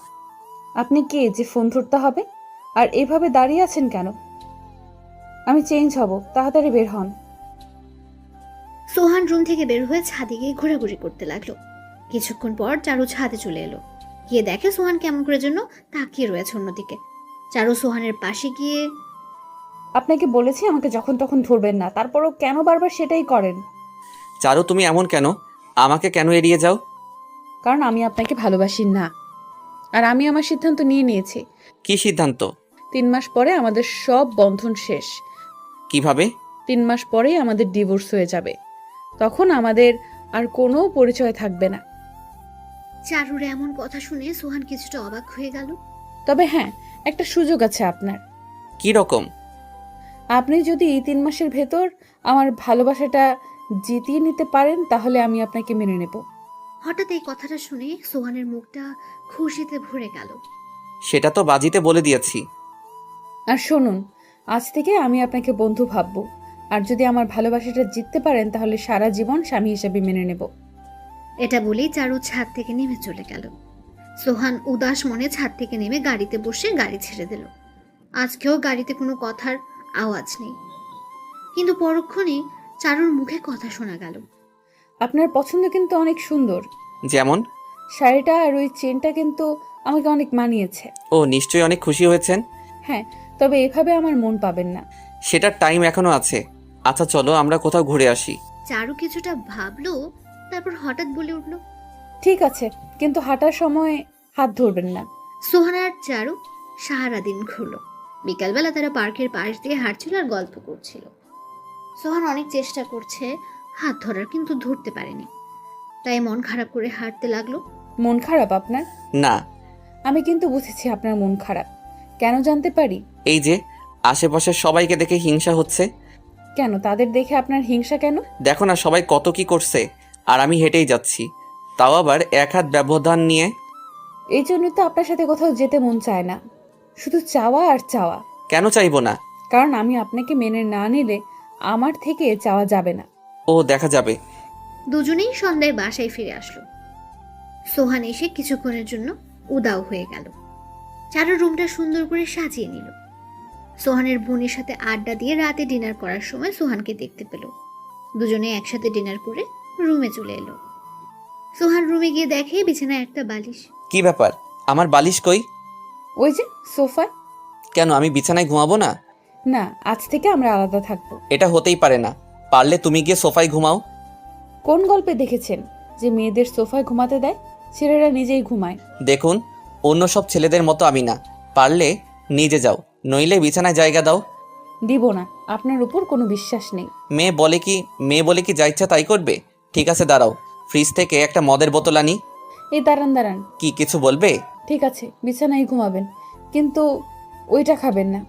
আপনি কে যে ফোন ধরতে হবে? আর এভাবে দাঁড়িয়ে আছেন কেন? আমি চেঞ্জ হব, তাড়াতাড়ি বের হন। সোহান রুম থেকে বের হয়ে ছাদে গিয়ে ঘোরাঘুরি করতে লাগলো। কিছুক্ষণ পর চারু ছাদে চলে এলো। গিয়ে দেখে সোহান কেমন করে জন্য তাকিয়ে রয়েছে অন্যদিকে। চারু সোহানের পাশে গিয়ে, আপনাকে বলেছি আমাকে যখন তখন ধরবেন না, তারপরও কেন বারবার সেটাই করেন? চারু, তুমি এমন কেন? আমাকে কেন এড়িয়ে যাও? কারণ আমি আপনাকে ভালোবাসি না। আর আমি আমার সিদ্ধান্ত নিয়ে নিয়েছি। কি সিদ্ধান্ত? 3 মাস পরে আমাদের সব বন্ধন শেষ। কিভাবে? 3 মাস পরেই আমাদের ডিভোর্স হয়ে যাবে। তখন আমাদের আর কোনো পরিচয় থাকবে না। চারুর এমন কথা শুনে সোহান কিছুটা অবাক হয়ে গেল। তবে হ্যাঁ, একটা সুযোগ আছে আপনার। কি রকম? আপনি যদি এই 3 মাসের ভেতর আমার ভালোবাসাটা জিতিয়ে নিতে পারেন, তাহলে আমি আপনাকে মেনে নেব। হঠাৎ এই কথাটা শুনে সোহানের মুখটা খুশিতে ভরে গেল। সেটা তো বাজিতে বলে দিয়েছি। আর শুনুন, আজ থেকে আমি আপনাকে বন্ধু ভাববো। আর যদি আমার ভালোবাসাটা জিততে পারেন, তাহলে সারা জীবন স্বামী হিসেবে মেনে নেব। এটা বলেই চারু ছাদ থেকে নেমে চলে গেল। সোহান উদাস মনে ছাদ থেকে নেমে গাড়িতে বসে গাড়ি ছেড়ে দিল। আজকেও গাড়িতে কোনো কথার আওয়াজ নেই, কিন্তু পরক্ষণে চারুর মুখে কথা শোনা গেল। আপনার পছন্দ কিন্তু অনেক সুন্দর। যেমন? শাড়িটা আর ওই চেনটা কিন্তু আমাকে অনেক মানিয়েছে। ও নিশ্চয়ই অনেক খুশি হয়েছেন। হ্যাঁ, তবে এভাবে আমার মন পাবেন না। সেটার টাইম এখনো আছে। আচ্ছা চলো আমরা কোথাও ঘুরে আসি। চারু কিছুটা ভাবলো, তারপর হঠাৎ বলে উঠল, ঠিক আছে, কিন্তু হাঁটার সময় হাত ধরবেন না। সোহান আর চারু সারাদিন ঘুরলো। বিকালবেলা তারা পার্কের পাশ দিয়ে হাঁটছিল আর গল্প করছিল। সোহান অনেক চেষ্টা করছে হাত ধরার, কিন্তু ধরতে পারেনি। তাই মন খারাপ করে হাঁটতে লাগলো। মন খারাপ আপনার? না। আমি কিন্তু বুঝেছি আপনার মন খারাপ। কেন জানতে পারি? এই যে আশেপাশের সবাইকে দেখে হিংসা হচ্ছে। কেন? তাদের দেখে আপনার হিংসা কেন? দেখো না সবাই কত কি করছে, আর আমি হেঁটেই যাচ্ছি, তাও আবার 1 হাত ব্যবধান নিয়ে। এই জন্য তো আপনার সাথে কোথাও যেতে মন চায় না। শুধু চাওয়া আর চাওয়া। কেন চাইবো না? কারণ আমি আপনাকে মেনে না নিলে আমার থেকে চাওয়া যাবে না। ও দেখা যাবে। দুজনেই সন্ধ্যায় বাসায় ফিরে আসলো। সোহান এসে কিছুক্ষণের জন্য উদাও হয়ে গেল। চারুর রুমটা সুন্দর করে সাজিয়ে নিল। সোহানের বোনের সাথে আড্ডা দিয়ে রাতে ডিনার করার সময় সোহানকে দেখতে পেল। দুজনে একসাথে ডিনার করে রুমে চলে এলো। সোহান রুমে গিয়ে দেখে বিছানায় একটা বালিশ। কি ব্যাপার? আমার বালিশ কই? ওই যে সোফা। কেন আমি বিছানায় ঘুমাবো না? না, আজ থেকে আমরা আলাদা থাকবো। এটা হতেই পারে না। পারলে তুমি গিয়ে সোফায় ঘুমাও। কোন গল্পে দেখেছেন যে মেয়েদের সোফায় ঘুমাতে দেয়? ছেলেরা নিজেই ঘুমায়। দেখুন, অন্য সব ছেলেদের মতো আমি না। পারলে নিজে যাও, নইলে বিছানায় জায়গা দাও। দিব না, আপনার উপর কোনো বিশ্বাস নেই। মেয়ে বলে কি যা ইচ্ছা তাই করবে? ঠিক আছে দাঁড়াও, ফ্রিজ থেকে একটা মদের বোতল আনি। এই দাঁড়ান। কি কিছু বলবে? ঠিক আছে, বিছানায় ঘুমাবেন, কিন্তু ওইটা খাবেন না।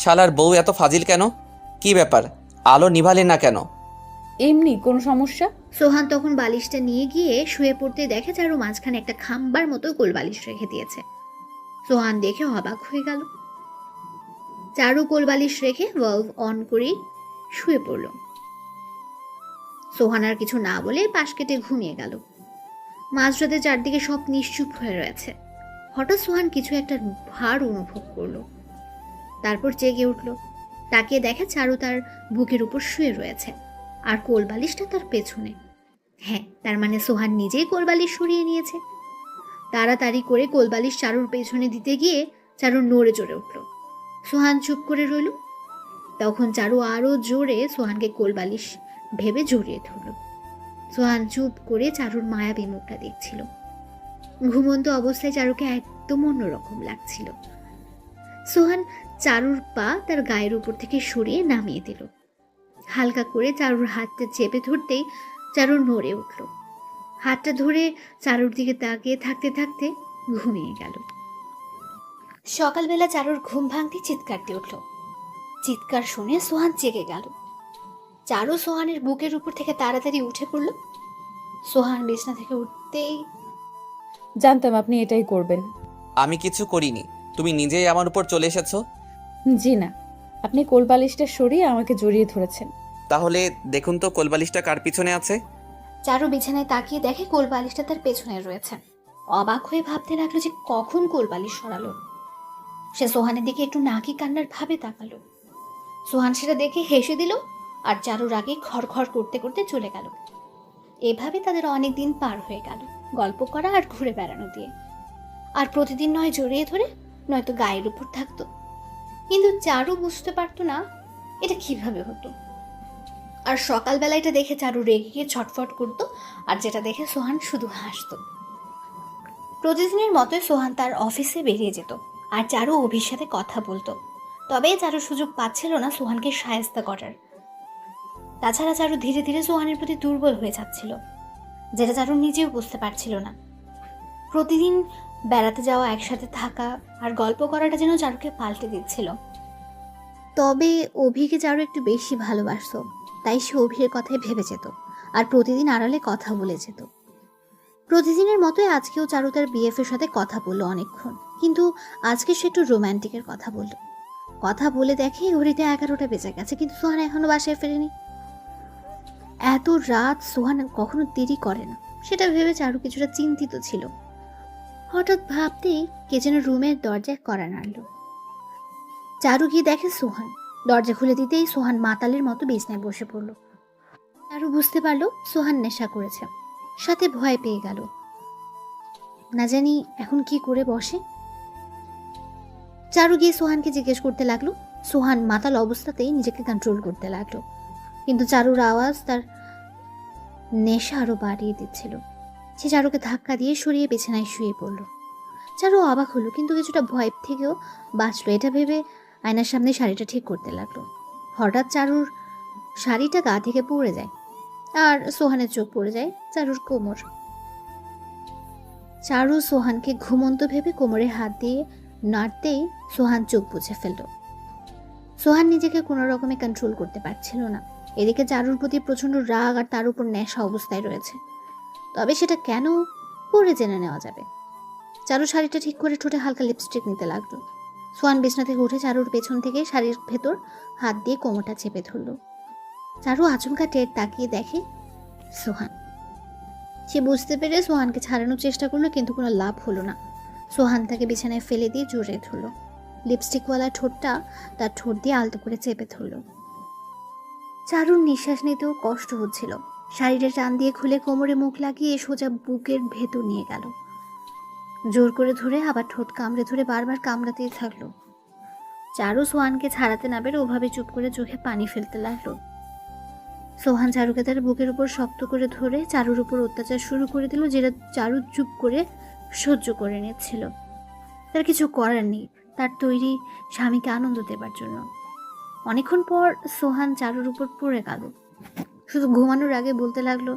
শালার বউ এত ফাজিল কেন? কি ব্যাপার, আলো নিভালে না কেন? এমনি কোনো সমস্যা? সোহান তখন বালিশটা নিয়ে গিয়ে শুয়ে পড়তে দেখে চারু মাঝখানে একটা খাম্বার মতো কোল বালিশ রেখে দিয়েছে। সোহান দেখে অবাক হয়ে গেল। চারু কোল বালিশ রেখে ভালভ অন করে শুয়ে পড়ল। সোহান আর কিছু না বলে পাশ কেটে ঘুমিয়ে গেল। মাঝরাতে চারদিকে সব নিশ্চুপ হয়ে রয়েছে। হঠাৎ সোহান কিছু একটা ভার অনুভব করলো। তারপর জেগে উঠল। তাকিয়ে দেখে চারু তার বুকের উপর শুয়ে রয়েছে আর কোল বালিশটা তার পেছনে। হ্যাঁ, তার মানে সোহান নিজেই কোল বালিশ সরিয়ে নিয়েছে। তাড়াতাড়ি করে কোল বালিশ চারুর পেছনে দিতে গিয়ে চারু নড়ে চড়ে উঠল। সোহান চুপ করে রইল। তখন চারু আরো জোরে সোহানকে কোল বালিশ ভেবে জড়িয়ে ধরল। সোহান চুপ করে চারুর মায়াবী মুখটা দেখছিল। ঘুমন্ত অবস্থায় চারুকে একদম অন্যরকম লাগছিল। সোহান চারুর পা তার গায়ের উপর থেকে সরিয়ে নামিয়ে দিল। হালকা করে চারুর হাতটা চেপে ধরতেই চারু নড়ে উঠল। হাতটা ধরে চারুর দিকে তাকিয়ে থাকতে থাকতে ঘুমিয়ে গেল। সকালবেলা চারুর ঘুম ভাঙতে চিৎকার দিয়ে উঠল। চিৎকার শুনে সোহান জেগে গেল। চারু সোহানের বুকের উপর থেকে তাড়াতাড়ি উঠে পড়ল। সোহান বিছনা থেকে উঠতেই জানতাম আপনি এটাই করবেন। আমি কিছু করিনি, তুমি নিজেই আমার উপর চলে এসেছো। জি না, আপনি কোলবালিশটা সরিয়ে আমাকে জড়িয়ে ধরেছেন। তাহলে দেখুন তো কোলবালিশটা কার পিছনে আছে। চারু বিছানায় তাকিয়ে দেখে কোল বালিশটা তার পেছনে রয়েছে। অবাক হয়ে ভাবতে লাগলো যে কখন কোল বালিশ সরালো। সে সোহানের দিকে একটু নাকি কান্নার ভাবে তাকালো। সোহান সেটা দেখে হেসে দিল আর চারুর আগে খড়খড় করতে করতে চলে গেল। এভাবে তাদের অনেক দিন পার হয়ে গেল, গল্প করা আর ঘুরে বেড়ানো দিয়ে। আর প্রতিদিন নয় জড়িয়ে ধরে, নয়তো গায়ের উপর থাকতো। কিন্তু চারু বুঝতে পারতো না এটা কিভাবে হতো। আর সকালবেলা এটা দেখে চারু রেগে গিয়ে ছটফট করতো, আর যেটা দেখে সোহান শুধু হাসতো। প্রতিদিনের মতোই সোহান তার অফিসে বেরিয়ে যেত আর চারু অভির সাথে কথা বলতো। তবে চারু সুযোগ পাচ্ছিল না সোহানকে শায়েস্তা করার। তাছাড়া চারু ধীরে ধীরে সোহানের প্রতি দুর্বল হয়ে যাচ্ছিল, যেটা চারু নিজেও বুঝতে পারছিল না। প্রতিদিন বেড়াতে যাওয়া, একসাথে থাকা আর গল্প করাটা যেন চারুকে পাল্টে দিচ্ছিল। তবে অভিকে চারু একটু বেশি ভালোবাসতো, তাই সে অভির কথাই ভেবে যেত আর প্রতিদিন আড়ালে কথা বলে যেত। প্রতিদিনের মতোই আজকেও চারু তার বিএফের সাথে কথা বললো অনেকক্ষণ, কিন্তু আজকে সে একটু রোম্যান্টিকের কথা বলল। কথা বলে দেখে ঘড়িতে 11টা বেজে গেছে, কিন্তু সোহান এখনো বাসায় ফেরেনি। এত রাত সোহান কখনো দেরি করে না, সেটা ভেবে চারু কিছুটা চিন্তিত ছিল। হঠাৎ ভাবতেই কে যেন রুমের দরজায় কড়া নাড়ল। চারু গিয়ে দেখে সোহান। দরজা খুলে দিতেই সোহান মাতালের মতো বিছনায় বসে পড়ল। চারু বুঝতে পারলো সোহান নেশা করেছে, সাথে ভয় পেয়ে গেল। না জানি এখন কি করে বসে। চারু গিয়ে সোহানকে জিজ্ঞেস করতে লাগলো। সোহান মাতাল অবস্থাতেই নিজেকে কন্ট্রোল করতে লাগলো, কিন্তু চারুর আওয়াজ তার নেশা আরো বাড়িয়ে দিচ্ছিল। সে চারুকে ধাক্কা দিয়ে সরিয়ে বিছানায় শুয়ে পড়ল। চারু অবাক হলো, কিন্তু কিছুটা ভয় থেকেও বাঁচলো। এটা ভেবে আয়নার সামনে শাড়িটা ঠিক করতে লাগলো। হঠাৎ চারুর শাড়িটা গা থেকে পড়ে যায় আর সোহানের চোখ পড়ে যায় চারুর কোমর। চারু সোহানকে ঘুমন্ত ভেবে কোমরে হাত দিয়ে নাড়তেই সোহান চোখ বুজে ফেলল। সোহান নিজেকে কোনো রকমে কন্ট্রোল করতে পারছিল না। এদিকে চারুর প্রতি প্রচন্ড রাগ আর তার উপর নেশা অবস্থায় রয়েছে। তবে সেটা কেন পরে জেনে নেওয়া যাবে। চারু শাড়িটা ঠিক করে ঠোঁটে হালকা লিপস্টিক নিতে লাগলো। সোহান বিছনা থেকে উঠে চারুর পেছন থেকে শাড়ির ভেতর হাত দিয়ে কোমরটা চেপে ধরল। চারু আচমকা টের তাকিয়ে দেখে সোহান। সে বুঝতে পেরে সোহানকে ছাড়ানোর চেষ্টা করলো, কিন্তু কোনো লাভ হলো না। সোহান তাকে বিছানায় ফেলে দিয়ে জড়িয়ে ধরল। লিপস্টিকওয়ালা ঠোঁটটা তার ঠোঁট দিয়ে আলতো করে চেপে ধরল। চারুর নিঃশ্বাস নিতেও কষ্ট হচ্ছিল। শাড়িটা টান দিয়ে খুলে কোমরে মুখ লাগিয়ে সোজা বুকের ভেতর নিয়ে গেল। জোর করে ধরে আবার ঠোঁট কামড়ে ধরে বারবার কামড়াতেই থাকলো। চারু সোহানকে ছাড়াতে না পেরে ওভাবে চুপ করে চোখে পানি ফেলতে লাগলো। সোহান চারুকে তার বুকের উপর শক্ত করে ধরে চারুর উপর অত্যাচার শুরু করে দিল, যেটা চারু চুপ করে সহ্য করে নিচ্ছিল। তার কিছু করার নেই, তার তৈরি স্বামীকে আনন্দ দেবার জন্য। অনেকক্ষণ পর সোহান চারুর উপর পড়ে গেল। শুধু ঘুমানোর আগে বলতে লাগলো,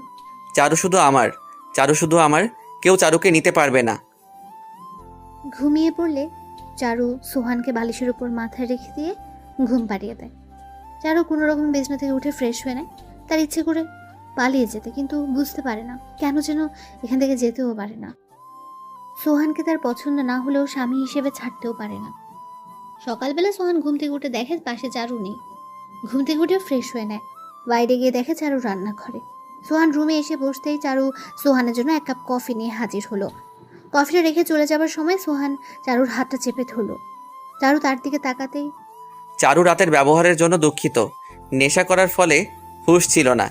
চারু শুধু আমার, চারু শুধু আমার, কেউ চারুকে নিতে পারবে না। ঘুমিয়ে পড়লে চারু সোহানকে বালিশের উপর মাথায় রেখে দিয়ে ঘুম পাড়িয়ে দেয়। চারু কোনো রকম বিছানা থেকে উঠে ফ্রেশ হয়ে নেয়। তার ইচ্ছে করে পালিয়ে যেতে, কিন্তু বুঝতে পারে না কেন যেন এখান থেকে যেতেও পারে না। সোহানকে তার পছন্দ না হলেও স্বামী হিসেবে ছাড়তেও পারে না। সকালবেলা সোহান ঘুম থেকে উঠে দেখে পাশে চারু নেই। ঘুম থেকে উঠে ফ্রেশ হয়ে নেয়, বাইরে গিয়ে দেখে চারু রান্নাঘরে। সোহান রুমে এসে বসতেই চারু সোহানের জন্য এক কাপ কফি নিয়ে হাজির হলো। কফিটা রেখে চলে যাবার সময় সোহান চারুর হাতটা চেপে ধরল। চারু তার দিকে তাকাতেই, চারু রাতের ব্যবহারের জন্য দুঃখিত। নেশা করার ফলে হুঁশ ছিল না।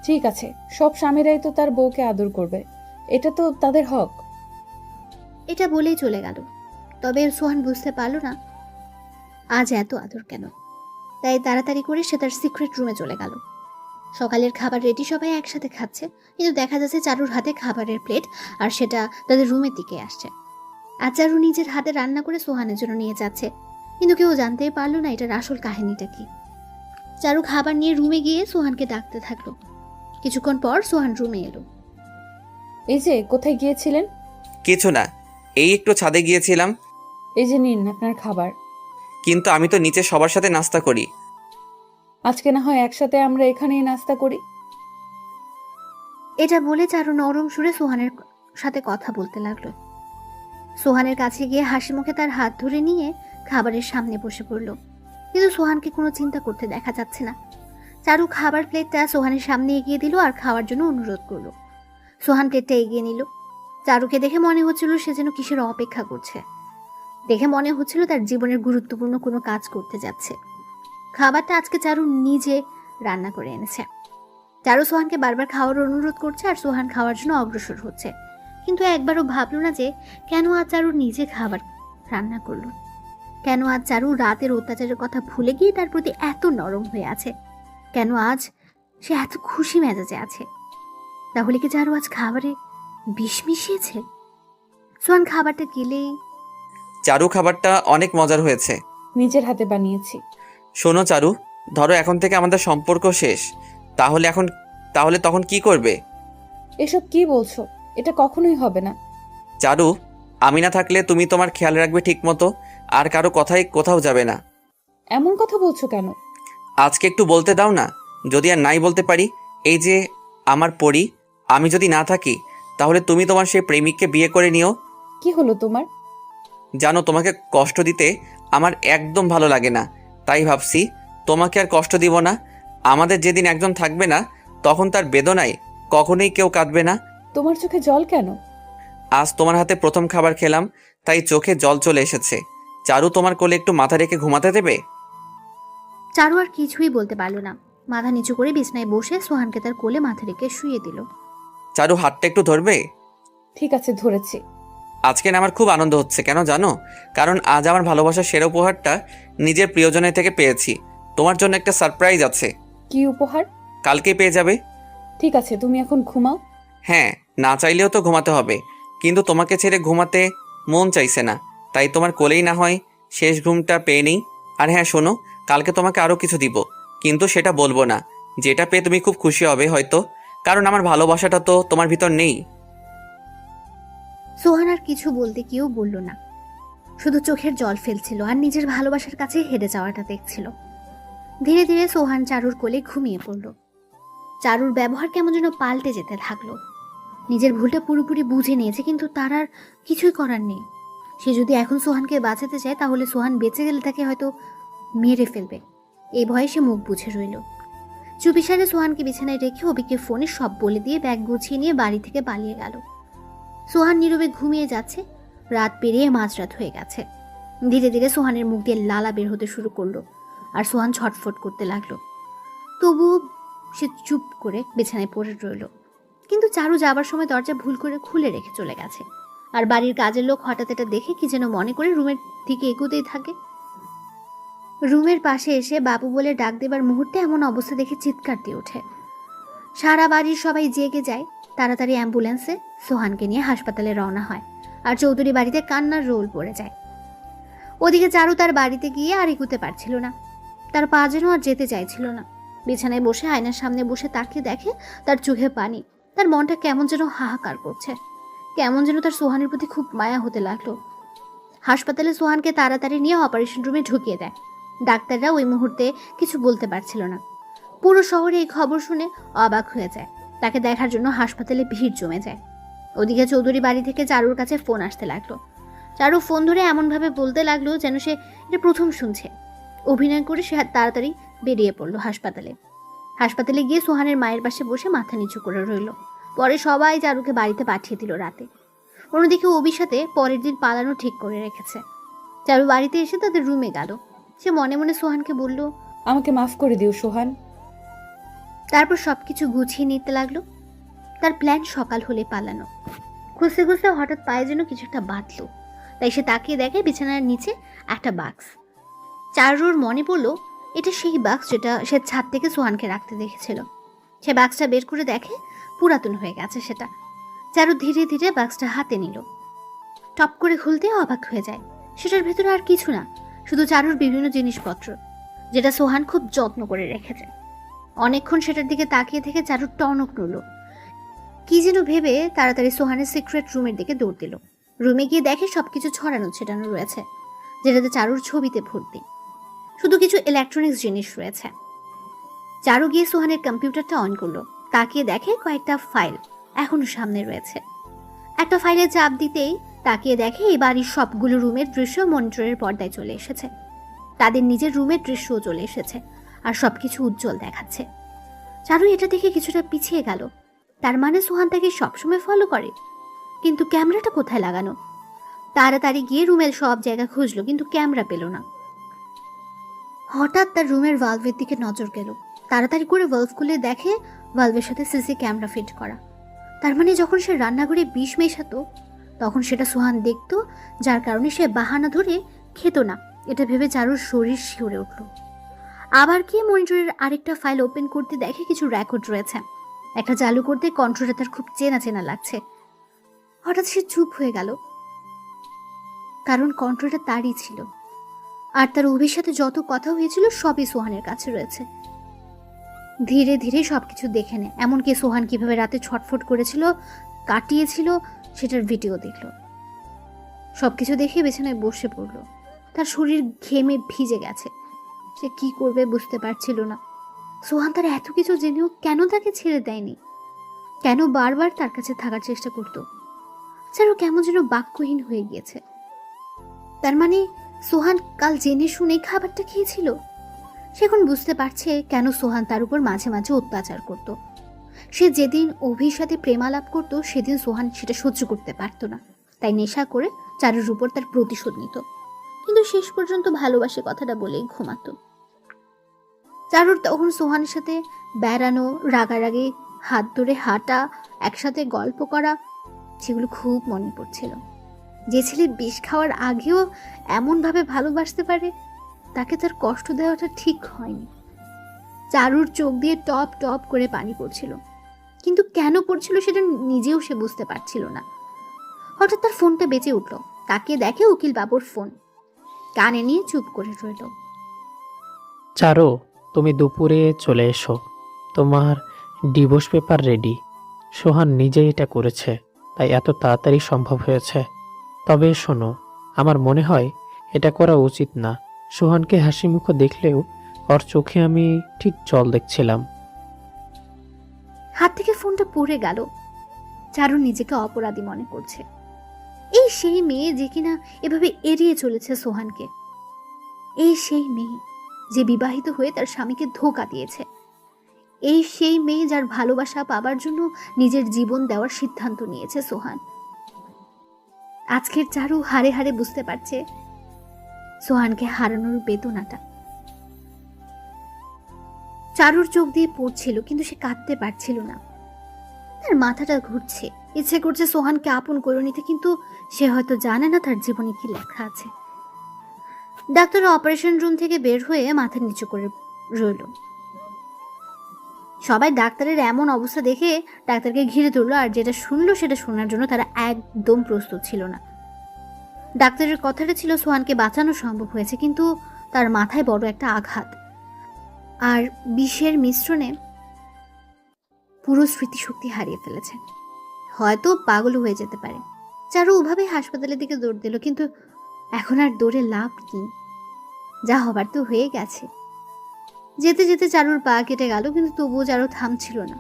ঠিক আছে, সব স্বামীরাই তো তার বউকে আদর করবে, এটা তো তাদের হক। এটা বলেই চলে গেল। তবে সোহান বুঝতে পারল না আজ এত আদর কেন। তাই তাড়াতাড়ি করে সে তার সিক্রেট রুমে চলে গেল। সকালের খাবার রেডি, সবাই একসাথে খাচ্ছে, কিন্তু দেখা যাচ্ছে চারুর হাতে খাবারের প্লেট, আর সেটা তাদের রুমের দিকে আসছে। আর চারু নিজের হাতে রান্না করে সোহানের জন্য নিয়ে যাচ্ছে, কিন্তু কেউ জানতেই পারলো না এটার আসল কাহিনীটা কি। চারু খাবার নিয়ে রুমে গিয়ে সোহানকে ডাকতে থাকলো। কিছুক্ষণ পর সোহান রুমে এলো। এই যে, কোথায় গিয়েছিলেন? কিছু না, এই একটু ছাদে গিয়েছিলাম। এই যে নিন আপনার খাবার। কিন্তু আমি তো নিচে সবার সাথে নাস্তা করি। আজকে না হয় একসাথে আমরা এখানেই নাস্তা করি। এটা বলে চারু নরম সুরে সোহানের সাথে কথা বলতে লাগলো। সোহানের কাছে গিয়ে হাসি মুখে তার হাত ধরে নিয়ে খাবারের সামনে বসে পড়ল, কিন্তু সোহানকে কোনো চিন্তা করতে দেখা যাচ্ছে না। চারু খাবার প্লেটটা সোহানের সামনে এগিয়ে দিল আর খাওয়ার জন্য অনুরোধ করলো। সোহান প্লেটটা এগিয়ে নিল। চারুকে দেখে মনে হচ্ছিল সে যেন কিসের অপেক্ষা করছে। দেখে মনে হচ্ছিল তার জীবনের গুরুত্বপূর্ণ কোনো কাজ করতে যাচ্ছে। খাবারটা আজকে চারু নিজে রান্না করে এনেছে। চারু সোহানকে বারবার খাওয়ার অনুরোধ করছে আর সোহান খাওয়ার জন্য অগ্রসর হচ্ছে, কিন্তু একবারও ভাবলো না যে কেন আজ চারু নিজে খাবার রান্না করলো। কেন আজ চারু রাতের অত্যাচারের কথা ভুলে গিয়ে তার প্রতি এত নরম হয়ে আছে। কেন আজ সে এত খুশি মেজাজে আছে। তাহলে কি চারু আজ খাবারে বিষ মিশিয়েছে? সোহান খাবারটা গেলেই, চারু, খাবারটা অনেক মজার হয়েছে। নিজের হাতে বানিয়েছি। শোনো চারু, ধরো এখন থেকে আমাদের সম্পর্ক শেষ, তাহলে তখন কি করবে? এসব কি বলছো? এটা কখনোই হবে না। চারু, আমি না থাকলে তুমি তোমার খেয়াল রাখবে ঠিক মতো, আর কারো কথাই কোথাও যাবে না। এমন কথা বলছো কেন? আজকে একটু বলতে দাও না। যদি আর নাই বলতে পারি, এই যে আমার পরি, আমি যদি না থাকি তাহলে তুমি তোমার সেই প্রেমিককে বিয়ে করে নিও। কি হলো তোমার? জানো, তোমাকে কষ্ট দিতে আমার একদম ভালো লাগে না, তাই ভাবছি তোমাকে আর কষ্ট দিব না। আমাদের যেদিন একজন থাকবে না, তখন তার বেদনায় কখনোই কেউ কাঁদবে না। তোমার চোখে জল কেন? আজ তোমার হাতে প্রথম খাবার খেলাম, তাই চোখে জল চলে এসেছে। চারু, তোমার কোলে একটু মাথা রেখে ঘুমাতে দেবে? চারু আর কিছুই বলতে পারল না। মাথা নিচু করে বিছনায় বসে সোহানকে তার কোলে মাথা রেখে শুয়ে দিল। চারু, হাতটা একটু ধরবে? ঠিক আছে, ধরেছি। আজকে না আমার খুব আনন্দ হচ্ছে, কেন জানো? কারণ আজ আমার ভালোবাসার সেরা উপহারটা নিজের প্রিয়জনের থেকে পেয়েছি। তোমার জন্য একটা সারপ্রাইজ আছে। কি উপহার? কালকেই পেয়ে যাবে। ঠিক আছে, তুমি এখন ঘুমাও। হ্যাঁ, না চাইলেও তো ঘুমাতে হবে, কিন্তু তোমাকে ছেড়ে ঘুমাতে মন চাইছে না, তাই তোমার কোলেই না হয় শেষ ঘুমটা পেয়ে নেই। আর হ্যাঁ শোনো, কালকে তোমাকে আরও কিছু দিব, কিন্তু সেটা বলবো না। যেটা পেয়ে তুমি খুব খুশি হবে হয়তো, কারণ আমার ভালোবাসাটা তো তোমার ভিতর নেই। সোহান আর কিছু বলতে কেউ বলল না, শুধু চোখের জল ফেলছিল আর নিজের ভালোবাসার কাছে হেরে যাওয়াটা দেখছিল। ধীরে ধীরে সোহান চারুর কোলে ঘুমিয়ে পড়ল। চারুর ব্যবহার কেমন যেন পাল্টে যেতে থাকলো। নিজের ভুলটা পুরোপুরি বুঝে নিয়েছে, কিন্তু তার আর কিছুই করার নেই। সে যদি এখন সোহানকে বাঁচাতে চায়, তাহলে সোহান বেঁচে গেলে তাকে হয়তো মেরে ফেলবে। এই ভয়ে সে মুখ বুঝে রইল। চুপিসারে সোহানকে বিছানায় রেখে অভিকে ফোনে সব বলে দিয়ে ব্যাগ গুছিয়ে নিয়ে বাড়ি থেকে পালিয়ে গেল। সোহান নীরবে ঘুমিয়ে যাচ্ছে। রাত পেরিয়ে মাঝরাত হয়ে গেছে। ধীরে ধীরে সোহানের মুখ দিয়ে লালা বের হতে শুরু করলো, আর সোহান ছটফট করতে লাগলো। তবুও সে চুপ করে বিছানায় পড়ে রইল। কিন্তু চারু যাবার সময় দরজা ভুল করে খুলে রেখে চলে গেছে। আর বাড়ির কাজের লোক হঠাৎ এটা দেখে কি যেন মনে করে রুমের দিকে এগোতেই থাকে। রুমের পাশে এসে বাবু বলে ডাক দেবার মুহূর্তে এমন অবস্থা দেখে চিৎকার দিয়ে ওঠে। সারা বাড়ির সবাই জেগে যায়। তাড়াতাড়ি অ্যাম্বুলেন্সে সোহানকে নিয়ে হাসপাতালে রওনা হয়, আর চৌধুরী বাড়িতে কান্নার রোল পড়ে যায়। ওদিকে চারু তার বাড়িতে গিয়ে আর এগোতে পারছিল না। তার পা যেন আর যেতে চাইছিল না। বিছানায় বসে আয়নার সামনে বসে তাকিয়ে দেখে তার চোখে পানি। তার মনটা কেমন যেন হাহাকার করছে, কেমন যেন তার সোহানের প্রতি খুব মায়া হতে লাগলো। হাসপাতালে সোহানকে তাড়াতাড়ি নিয়ে অপারেশন রুমে ঢুকিয়ে দেয়। ডাক্তাররা ওই মুহূর্তে কিছু বলতে পারছিল না। পুরো শহরে এই খবর শুনে অবাক হয়ে যায়। তাকে দেখার জন্য হাসপাতালে ভিড় জমে যায়। ওদিকে চৌধুরী বাড়ি থেকে চারুর কাছে ফোন আসতে লাগলো। চারু ফোন ধরে এমনভাবে বলতে লাগলো যেন সে এটা প্রথম শুনছে। অভিনয় করে সে তাড়াতাড়ি বেরিয়ে পড়লো হাসপাতালে গিয়ে সোহানের মায়ের পাশে বসে মাথা নিচু করে রইল। পরে সবাই চারুকে বাড়িতে পাঠিয়ে দিল রাতে। অন্যদিকে অভির সাথে পরের দিন পালানো ঠিক করে রেখেছে। চারু বাড়িতে এসে তাদের রুমে গেল। সে মনে মনে সোহানকে বলল, আমাকে মাফ করে দিও সোহান। তারপর সবকিছু গুছিয়ে নিতে লাগলো। তার প্ল্যান সকাল হলে পালানো। খুঁজতে খুঁজতে হঠাৎ পায়ে যেন কিছু একটা বাঁধলো। তাই সে তাকিয়ে দেখে বিছানার নিচে একটা বাক্স। চারুর মনে পড়লো এটা সেই বাক্স যেটা সে ছাদ থেকে সোহানকে রাখতে দেখেছিল। সে বাক্সটা বের করে দেখে পুরাতন হয়ে গেছে সেটা। চারু ধীরে ধীরে বাক্সটা হাতে নিল। টপ করে খুলতে অবাক হয়ে যায়। সেটার ভেতরে আর কিছু না, শুধু চারুর বিভিন্ন জিনিসপত্র, যেটা সোহান খুব যত্ন করে রেখেছে। অনেকক্ষণ সেটার দিকে তাকিয়ে থেকে চারুর টনক নড়ল। কি যেন ভেবে তাড়াতাড়ি সোহানের সিক্রেট রুমের দিকে দৌড় দিল। রুমে গিয়ে দেখে সবকিছু ছড়ানো ছেটানো রয়েছে, যেটাতে চারুর ছবিতে ভর্তি। শুধু কিছু ইলেকট্রনিক্স জিনিস রয়েছে। চারু গিয়ে সোহানের কম্পিউটারটা অন করলো। তাকিয়ে দেখে কয়েকটা ফাইল এখনো সামনে রয়েছে। একটা ফাইলে চাপ দিতেই তাকিয়ে দেখে এই বাড়ির সবগুলো রুমের দৃশ্য মনিটরের পর্দায় চলে এসেছে। তাদের নিজের রুমের দৃশ্যও চলে এসেছে, আর সবকিছু উজ্জ্বল দেখাচ্ছে। চারু এটা দেখে কিছুটা পিছিয়ে গেল। তার মানে সোহান তাকে সবসময় ফলো করে, কিন্তু ক্যামেরাটা কোথায় লাগানো? তাড়াতাড়ি গিয়ে রুমের সব জায়গা খুঁজলো, কিন্তু ক্যামেরা পেল না। হঠাৎ তার রুমের ভালভের দিকে নজর গেল। তাড়াতাড়ি করে ভালভ খুলে দেখে ভালভের সাথে সিসি ক্যামেরা ফিট করা। তার মানে যখন সে রান্নাঘরে বিষ মেশাতো তখন সেটা সোহান দেখতো, যার কারণে সে বাহানা ধরে খেত না। এটা ভেবে চারুর শরীর শিউরে উঠল। আবার কি মনিটরের আরেকটা ফাইল ওপেন করতে দেখে কিছু রেকর্ড রয়েছে। একটা চালু করতে কণ্ঠটা তার খুব চেনা চেনা লাগছে। হঠাৎ সে চুপ হয়ে গেল, কারণ কণ্ঠটা তারই ছিল। আর তার অভির সাথে যত কথা হয়েছিল সবই সোহানের কাছে রয়েছে। ধীরে ধীরে সবকিছু দেখে নেয়, এমনকি সোহান কিভাবে রাতে ছটফট করেছিল, কাটিয়েছিল, সেটার ভিডিও দেখল। সবকিছু দেখে বিছানায় বসে পড়ল। তার শরীর ঘেমে ভিজে গেছে। সে কি করবে বুঝতে পারছিল না। সোহান তার এত কিছু জেনেও কেন তাকে ছেড়ে দেয়নি? কেন বারবার তার কাছে থাকার চেষ্টা করত? চারু কেমন যেন বাক্যহীন হয়ে গিয়েছে। তার মানে সোহান কাল জেনে শুনে খাবারটা খেয়েছিল। সে এখন বুঝতে পারছে কেন সোহান তার উপর মাঝে মাঝে অত্যাচার করত। সে যেদিন অভির সাথে প্রেমালাপ করতো সেদিন সোহান সেটা সহ্য করতে পারতো না, তাই নেশা করে চারুর উপর তার প্রতিশোধ নিত। কিন্তু শেষ পর্যন্ত ভালোবাসে কথাটা বলেই ঘুমাতো। চারুর তখন সোহানের সাথে বেড়ানো, রাগারাগি, হাত ধরে হাঁটা, একসাথে গল্প করা, সেগুলো খুব মনে পড়ছিল। যে ছেলে বিষ খাওয়ার আগেও এমনভাবে ভালোবাসতে পারে, তাকে তার কষ্ট দেওয়াটা ঠিক হয়নি। চারুর চোখ দিয়ে টপ টপ করে পানি পড়ছিল, কিন্তু কেন পড়ছিল সেটা নিজেও সে বুঝতে পারছিল না। হঠাৎ তার ফোনটা বেজে উঠল। তাকে দেখে উকিল বাবুর ফোন। কানে নিয়ে চুপ করে রইল। চারু, তুমি দুপুরে চলে এসো। তোমার ডিভোর্স পেপার রেডি। সোহান নিজেই এটা করেছে, তাই এত তাড়াতাড়ি সম্ভব হয়েছে। তবে শোনো, আমার মনে হয় এটা করা উচিত না। সোহানকে হাসি মুখ দেখলেও ওর চোখে আমি ঠিক জল দেখছিলাম। হাত থেকে ফোনটা পড়ে গেল। চারু নিজেকে অপরাধী মনে করছে। এই সেই মেয়ে যে কিনা এভাবে এড়িয়ে চলেছে সোহানকে। এই সেই মেয়ে যে বিবাহিত হয়ে তার স্বামীকে ধোঁকা দিয়েছে। এই সেই মেয়ে যার ভালোবাসা পাবার জন্য নিজের জীবন দেওয়ার সিদ্ধান্ত নিয়েছে সোহান। আজকের চারু হারে হারে বুঝতে পারছে সোহানকে হারানোর বেদনাটা। চারুর চোখ দিয়ে পড়ছিল, কিন্তু সে কাঁদতে পারছিল না। তার মাথাটা ঘুরছে, ইচ্ছে করছে সোহানকে আপন করে নিতে, কিন্তু সে হয়তো জানে না তার জীবনে কি লেখা আছে। ডাক্তার অপারেশন রুম থেকে বের হয়ে মাথা নিচু করে রইল। সবাই ডাক্তারের এমন অবস্থা দেখে ডাক্তারকে ঘিরে ধরলো, আর যেটা শুনলো সেটা শোনার জন্য তারা একদম প্রস্তুত ছিল না। ডাক্তারের কথাটা ছিল সোহানকে বাঁচানো সম্ভব হয়েছে, কিন্তু তার মাথায় বড় একটা আঘাত, আর বিষের মিশ্রণে পুরো স্মৃতিশক্তি হারিয়ে ফেলেছে। হয়তো পাগল হয়ে যেতে পারে। চারু ওভাবে হাসপাতালের দিকে দৌড় দিল, কিন্তু এখন আর দৌড়ে লাভ নেই। যা হবার তো হয়ে গেছে। যেতে যেতে চারুর পা কেটে গেল, কিন্তু তবুও চারু থামছিল না।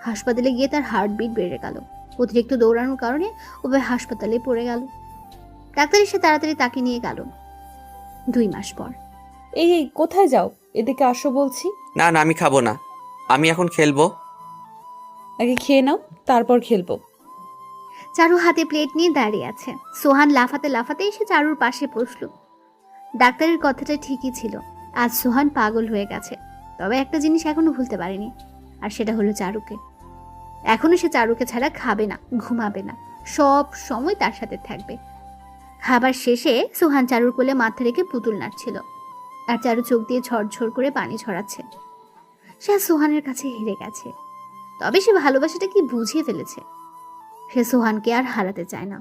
হাসপাতালে গিয়ে তার হার্টবিট বেড়ে গেল। অতিরিক্ত দৌড়ানোর কারণে ওভাবে হাসপাতালে পড়ে গেল। ডাক্তার এসে তাড়াতাড়ি তাকে নিয়ে গেল। 2 মাস পর। এই এই কোথায় যাও, এদিকে আসো বলছি। না না, আমি খাবো না, আমি এখন খেলবো। আগে খেয়ে নাও, তারপর খেলবো। চারু হাতে প্লেট নিয়ে দাঁড়িয়ে আছে। সোহান লাফাতে লাফাতে এসে চারুর পাশে বসলো। ডাক্তারের কথাটা ঠিকই ছিল, আজ সোহান পাগল হয়ে গেছে। তবে একটা জিনিস এখনো ভুলতে পারেনি, আর সেটা হলো চারুকে। এখনো সে চারুকে ছাড়া খাবে না, ঘুমাবে না, সব সময় তার সাথে থাকবে। খাবার শেষে সোহান চারুর কোলে মাথা রেখে পুতুল নাড়ছিল, আর চারু চোখ দিয়ে ঝরঝর করে পানি ছড়াচ্ছে। সে আজ সোহানের কাছে হেরে গেছে, তবে সে ভালোবাসাটা কি বুঝিয়ে ফেলেছে। সে সোহানকে আর হারাতে চায় না।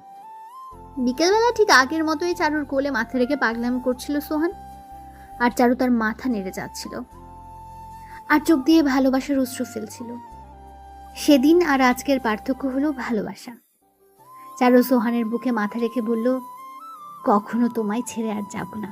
বিকেলবেলা ঠিক আগের মতোই চারুর কোলে মাথা রেখে পাগলামি করছিল সোহান, আর চারু তার মাথা নেড়ে যাচ্ছিল, আর চোখ দিয়ে ভালোবাসার অশ্রু ফেলছিল। সেদিন আর আজকের পার্থক্য হলো ভালোবাসা। চারু সোহানের বুকে মাথা রেখে বলল, কখনো তোমায় ছেড়ে আর যাব না।